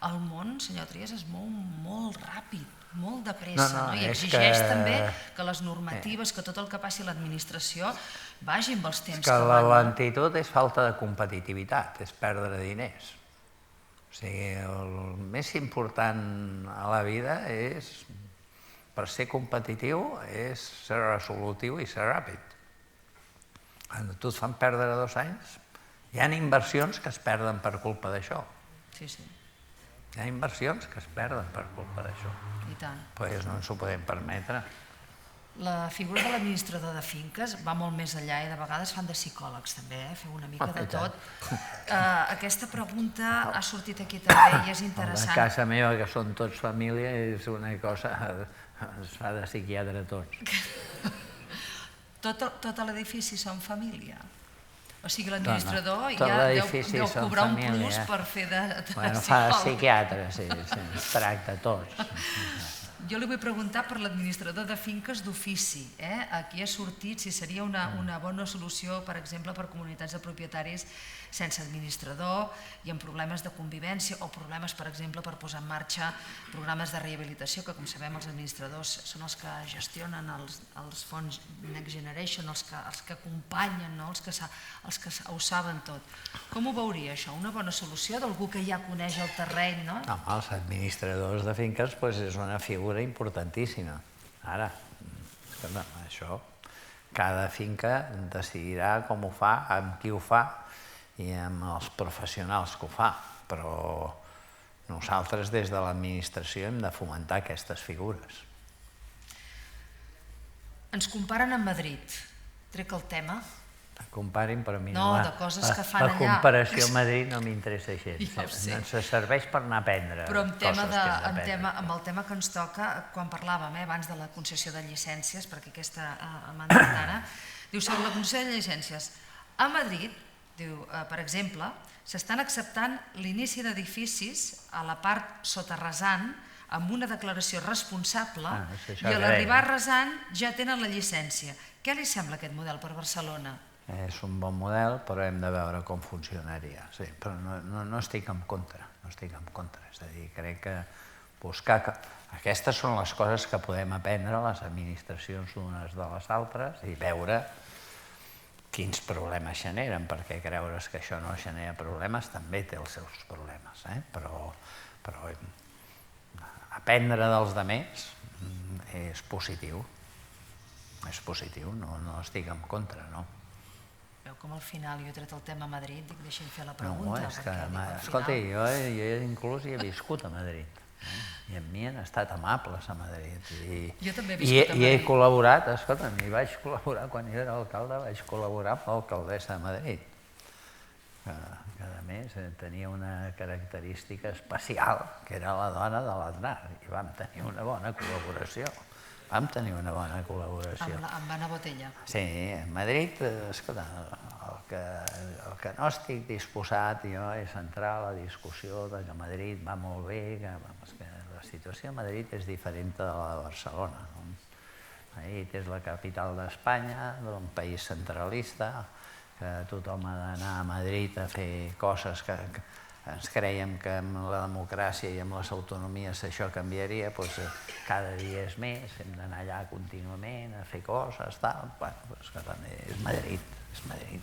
el món, senyor Trias, es mou molt ràpid, molt de pressa, i exigeix també que les normatives, que tot el que passi a l'administració vagi amb els temps que van. Que la lentitud és falta de competitivitat, és perdre diners. O sigui, el més important a la vida és... Per ser competitiu és ser resolutiu i ser ràpid. Quan tu et fan perdre 2 anys, hi ha inversions que es perden per culpa d'això. Sí, sí. Hi ha inversions que es perden per culpa d'això. I tant. Doncs no ens ho podem permetre. La figura de l'administrador de finques va molt més enllà i de vegades fan de psicòlegs també, feu una mica de tot. Aquesta pregunta ha sortit aquí també i és interessant. A casa meva, que són tots família, és una cosa... Es fa de psiquiatre tots. Tot l'edifici són família? O sigui, l'administrador ja deu cobrar un plus per fer de psicòleg. Fa de psiquiatre, sí, es tracta tots. Jo li vull preguntar per l'administrador de finques d'ofici. Aquí ha sortit si seria una bona solució, per exemple, per comunitats de propietaris sense administrador i amb problemes de convivència o problemes, per exemple, per posar en marxa programes de rehabilitació, que com sabem els administradors són els que gestionen els fons Next Generation, els que acompanyen, els que ho saben tot. Com ho veuria això? Una bona solució d'algú que ja coneix el terreny? Els administradors de finques és una figura importantíssima. Ara, això, cada finca decidirà com ho fa, amb qui ho fa i amb els professionals que ho fa, però nosaltres des de l'administració hem de fomentar aquestes figures. Ens comparen amb Madrid. Trec el tema. Comparin, però a mi no, de coses que fan allà. La comparació a Madrid no m'interessa gens. Ens serveix per anar a aprendre coses que hem d'aprendre. Amb el tema que ens toca, quan parlàvem abans de la concessió de llicències, perquè aquesta m'ha dit ara, diu, sobre la concessió de llicències, a Madrid, diu, per exemple, s'estan acceptant l'inici d'edificis a la part soterrasant amb una declaració responsable i a l'arribar a rasant ja tenen la llicència. Què li sembla aquest model per Barcelona? És un bon model, però hem de veure com funcionaria. Sí, però no estic en contra, és a dir, crec que buscar... Aquestes són les coses que podem aprendre a les administracions unes de les altres i veure quins problemes generen, perquè creure's que això no genera problemes també té els seus problemes, però aprendre dels altres és positiu. És positiu, no estic en contra, no? Veu com al final jo he tret el tema Madrid, dic, deixi'm fer la No, pregunta. és que, perquè escolta, al final... jo inclús hi he viscut a Madrid. I amb mi han estat amables a Madrid. Jo també he viscut a I he Madrid. col·laborat, escolta'm, i vaig col·laborar, quan jo era alcalde, vaig col·laborar amb l'alcaldessa de Madrid, que a més tenia una característica especial, que era la dona de l'Aznar, i vam tenir una bona col·laboració. Vam tenir una bona col·laboració. Amb Ana Botella. Sí, a Madrid, escolta, el que no estic disposat jo és entrar a la discussió de que Madrid va molt bé, que la situació a Madrid és diferent de la de Barcelona. Madrid és la capital d'Espanya, d'un país centralista, que tothom ha d'anar a Madrid a fer coses que ens crèiem que amb la democràcia i amb les autonomies això canviaria, doncs cada dia és més, hem d'anar allà contínuament a fer coses, tal. Bueno, és Madrid, és Madrid.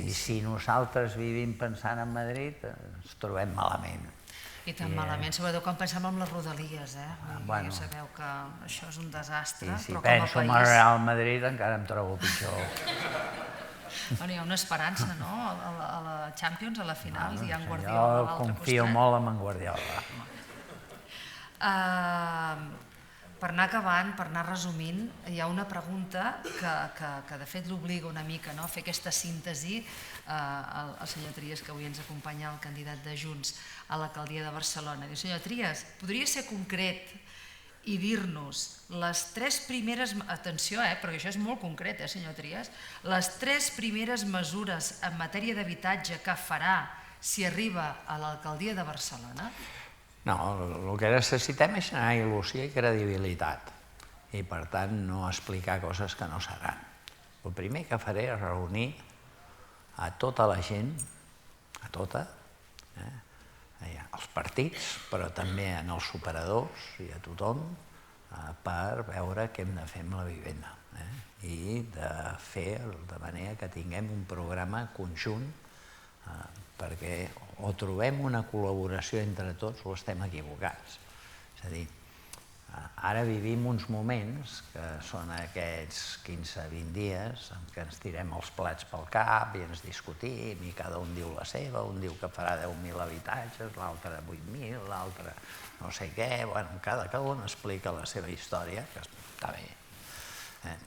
I si nosaltres vivim pensant en Madrid, ens trobem malament. I tan malament, sobretot quan pensem en les rodalies, Bueno. Ja sabeu que això és un desastre, I si però com a penso en el país... Real Madrid encara em trobo pitjor. Bueno, hi ha una esperança, no?, a la Champions, a la final, hi ha en Guardiola a Jo l'altre costat. confio molt en Guardiola. Per anar acabant, per anar resumint, hi ha una pregunta que de fet l'obliga una mica a fer aquesta síntesi. El senyor Trias, que avui ens acompanya, el candidat de Junts a l'alcaldia de Barcelona. Diu, senyor Trias, podria ser concret i dir-nos les 3 primeres... Atenció, perquè això és molt concret, senyor Trias. Les 3 primeres mesures en matèria d'habitatge que farà si arriba a l'alcaldia de Barcelona? No, el que necessitem és generar il·lusió i credibilitat i, per tant, no explicar coses que no seran. El primer que faré és reunir a tota la gent, a tota, als partits, però també als operadors i a tothom, per veure què hem de fer amb la vivenda i de fer de manera que tinguem un programa conjunt, perquè o trobem una col·laboració entre tots o estem equivocats. És a dir, ara vivim uns moments que són aquests 15-20 dies en què ens tirem els plats pel cap i ens discutim i cada un diu la seva, un diu que farà 10.000 habitatges, l'altre 8.000, l'altre no sé què, bueno, cada un explica la seva història, que està bé.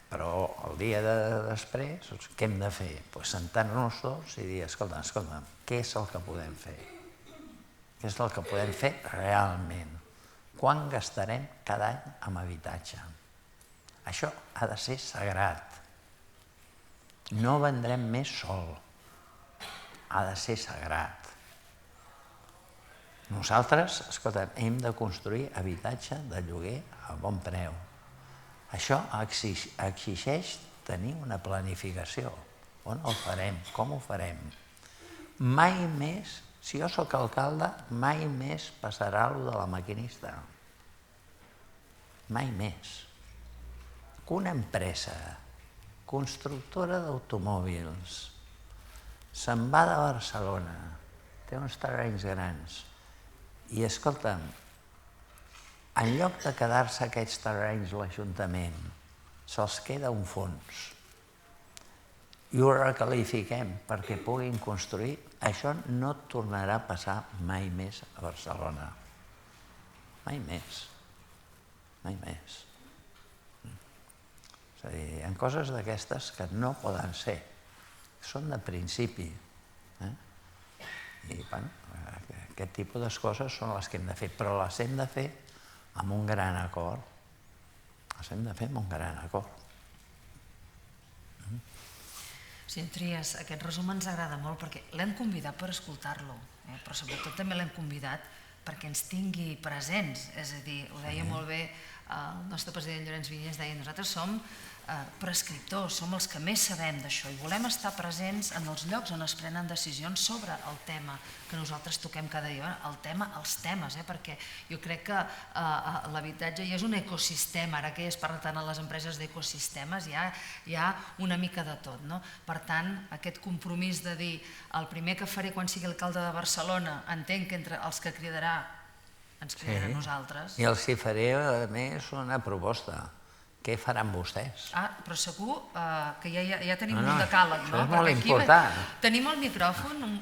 Però el dia després, què hem de fer? Sentar-nos tots i dir, escolta, què és el que podem fer? Què és el que podem fer realment? Quan gastarem cada any en habitatge? Això ha de ser sagrat. No vendrem més sol. Ha de ser sagrat. Nosaltres, escolta, hem de construir habitatge de lloguer a bon preu. Això exigeix tenir una planificació. On el farem? Com ho farem? Mai més, si jo sóc alcalde, mai més passarà allò de la maquinista. Mai més. Que una empresa constructora d'automòbils se'n va de Barcelona, té uns terrenys grans, i escolta'm, en lloc de quedar-se aquests terrenys l'Ajuntament, se'ls queda un fons i ho recalifiquem perquè puguin construir, això no tornarà a passar mai més a Barcelona. Mai més. Mai més. És a dir, hi ha coses d'aquestes que no poden ser, són de principi. I, bueno, aquest tipus de coses són les que hem de fer, però les hem de fer amb un gran acord. Les hem de fer amb un gran acord. Senyor Trias, aquest resum ens agrada molt perquè l'hem convidat per escoltar-lo, però sobretot també l'hem convidat perquè ens tingui presents. És a dir, ho deia molt bé el nostre president Llorenç Vinyes, deia, nosaltres som prescriptors, som els que més sabem d'això i volem estar presents en els llocs on es prenen decisions sobre el tema que nosaltres toquem cada dia, el tema, els temes, perquè jo crec que l'habitatge ja és un ecosistema, ara que es parla tant a les empreses d'ecosistemes, hi ha una mica de tot. Per tant, aquest compromís de dir el primer que faré quan sigui alcalde de Barcelona, entenc que entre els que cridarà ens cridarà a nosaltres. I els hi faré, a més, una proposta, què faran vostès? Però segur que ja tenim un decàleg, no? Això és molt important. Tenim el micròfon, un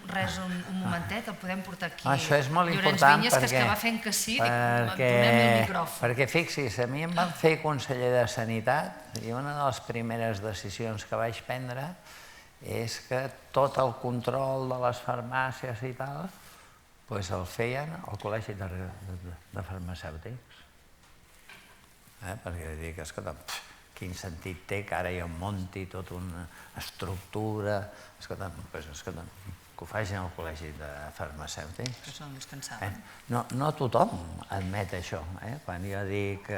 momentet, el podem portar aquí. Això és molt Llorenç important Vinyes, que és que va fent que sí, donem-li el micròfon. Perquè fixi's, a mi em van fer conseller de Sanitat i una de les primeres decisions que vaig prendre és que tot el control de les farmàcies i tal el feien al Col·legi de Farmacèutics. Perquè dic, escolta, quin sentit té que ara jo munti tota una estructura, escolta, que ho facin al Col·legi de Farmacèutics. Que són els que en saben. No tothom admet això. Quan jo dic,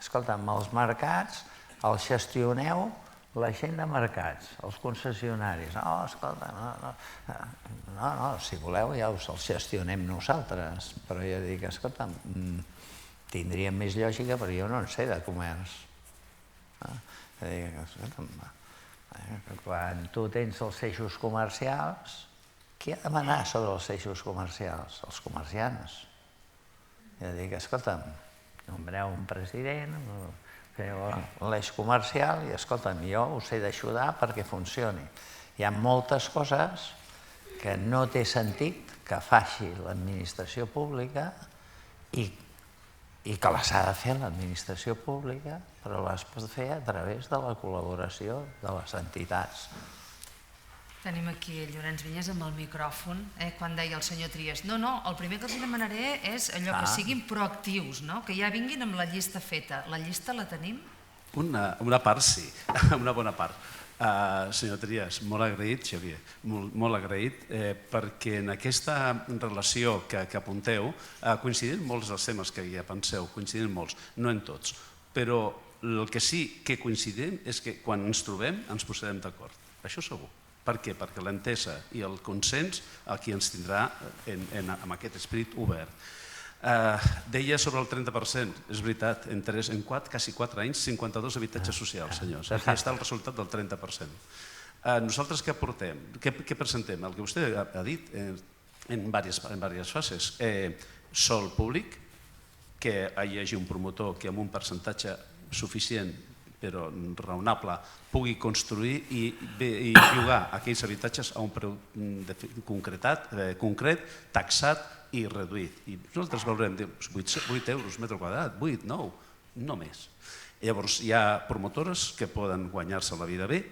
escolta, amb els mercats els gestioneu la gent de mercats, els concessionaris. No, escolta, no, si voleu ja els gestionem nosaltres. Però jo dic, escolta, tindria més lògica, però jo no en sé de comerç. Quan tu tens els eixos comercials, qui ha de manar sobre els eixos comercials? Els comerciants. Jo dic, escolta'm, nombreu un president, feu l'eix comercial i, escolta'm, jo us he d'ajudar perquè funcioni. Hi ha moltes coses que no té sentit que faci l'administració pública i que les ha de fer l'administració pública, però les pot fer a través de la col·laboració de les entitats. Tenim aquí el Llorenç Vinyes amb el micròfon, quan deia el senyor Trias. No, el primer que els demanaré és allò que siguin proactius, que ja vinguin amb la llista feta. La llista la tenim? Una part sí, una bona part. Senyor Trias, molt agraït, Xavier, molt agraït, perquè en aquesta relació que apunteu coincidim molts dels temes que ja penseu, coincidim molts, no en tots, però el que sí que coincidim és que quan ens trobem ens posarem d'acord, això segur. Per què? Perquè l'entesa i el consens aquí ens tindrà amb aquest esperit obert. Deia sobre el 30%, és veritat, en quasi 4 anys, 52 habitatges socials, senyors. Aquí està el resultat del 30%. Nosaltres què aportem? Què presentem? El que vostè ha dit en diverses fases. Sòl públic, que hi hagi un promotor que amb un percentatge suficient però raonable, pugui construir i llogar aquells habitatges a un preu concret, taxat i reduït. I nosaltres veurem 8 euros metre quadrat, 8, 9, no més. Llavors hi ha promotores que poden guanyar-se la vida bé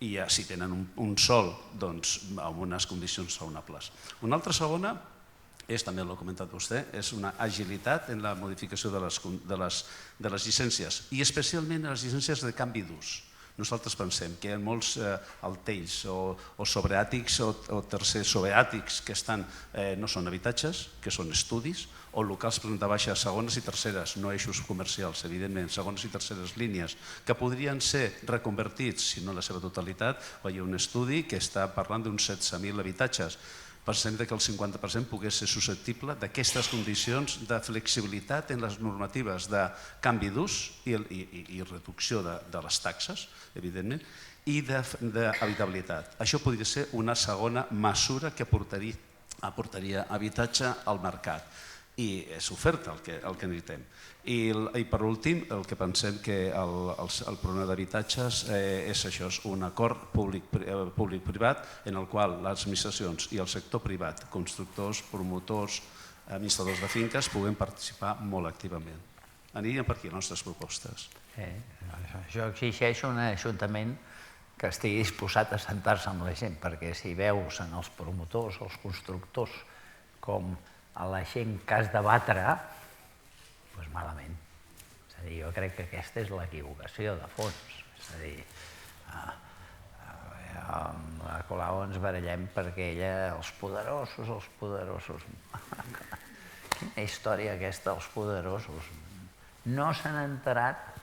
i si tenen un sòl amb unes condicions raonables. Una altra segona és, també l'ha comentat vostè, és una agilitat en la modificació de les llicències i especialment les llicències de canvi d'ús. Nosaltres pensem que hi ha molts altells o sobreàtics o tercers sobreàtics que no són habitatges, que són estudis, o locals planta baixa, segones i terceres, no eixos comercials, evidentment, segones i terceres línies, que podrien ser reconvertits, si no en la seva totalitat. Hi ha un estudi que està parlant d'uns 16.000 habitatges. Pensem que el 50% pogués ser susceptible d'aquestes condicions de flexibilitat en les normatives de canvi d'ús i reducció de les taxes, evidentment, i d'habitabilitat. Això podria ser una segona mesura que aportaria habitatge al mercat. I és oferta el que necessitem. I per últim, el que pensem que el problema d'habitatges és això, és un acord públic-privat en el qual les administracions i el sector privat, constructors, promotors, administradors de finques, puguem participar molt activament. Aniríem per aquí les nostres propostes. Això exigeix un ajuntament que estigui disposat a sentar-se amb la gent, perquè si veus en els promotors, els constructors, com a la gent que has de batre, doncs malament. És a dir, jo crec que aquesta és l'equivocació de fons. És a dir, amb la Colau ens barallem perquè ella, els poderosos... Quina història aquesta, els poderosos. No s'han enterat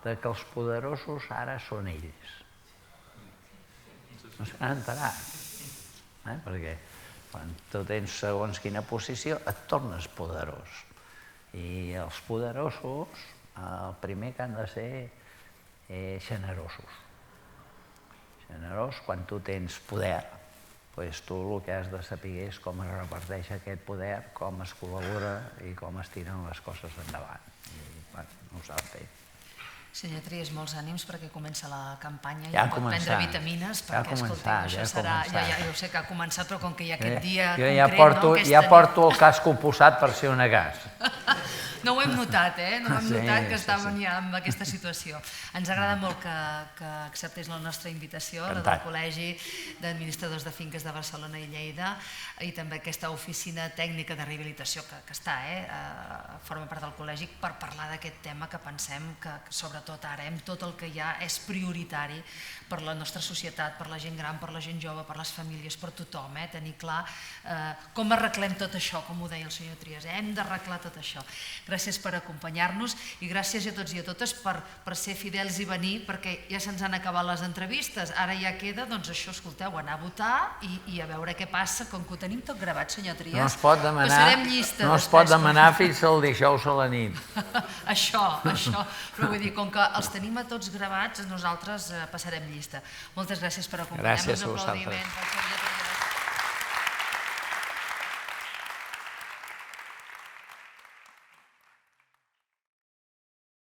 que els poderosos ara són ells. No s'han enterat. Perquè quan tu tens segons quina posició, et tornes poderós. I els poderosos, el primer que han de ser generosos. Generós, quan tu tens poder, doncs tu el que has de saber és com es reparteix aquest poder, com es col·labora i com es tiren les coses endavant. I no ho sap fer. Senyor Trias, molts ànims perquè comença la campanya i Ja ha pot prendre començat. vitamines Ja ha perquè, escolti, començat, això ja ha serà... començat. Jo sé que ha començat, però com que hi ha aquest dia Jo concret... ja porto el casco posat per ser una gas. No ho hem notat, No ho hem Sí, notat que sí, estàvem ja en aquesta situació. Ens agrada molt que acceptés la nostra invitació, la del Encantat. Col·legi d'Administradors de Finques de Barcelona i Lleida, i també aquesta oficina tècnica de rehabilitació que està, forma part del col·legi, per parlar d'aquest tema que pensem que sobretot ara, amb tot el que hi ha, és prioritari per la nostra societat, per la gent gran, per la gent jove, per les famílies, per tothom, tenir clar com arreglem tot això, com ho deia el senyor Trias, hem d'arreglar tot això. Gràcies per acompanyar-nos i gràcies a tots i a totes per ser fidels i venir, perquè ja se'ns han acabat les entrevistes, ara ja queda, doncs això, escolteu, anar a votar i a veure què passa, com que ho tenim tot gravat, senyor Trias. No es pot demanar, passarem llista no es pot demanar fins al dijous a la nit. Això, però vull dir, com que els tenim a tots gravats, nosaltres passarem llista. Moltes gràcies per acompanyar-nos. Gràcies a vosaltres. Aplaudiments.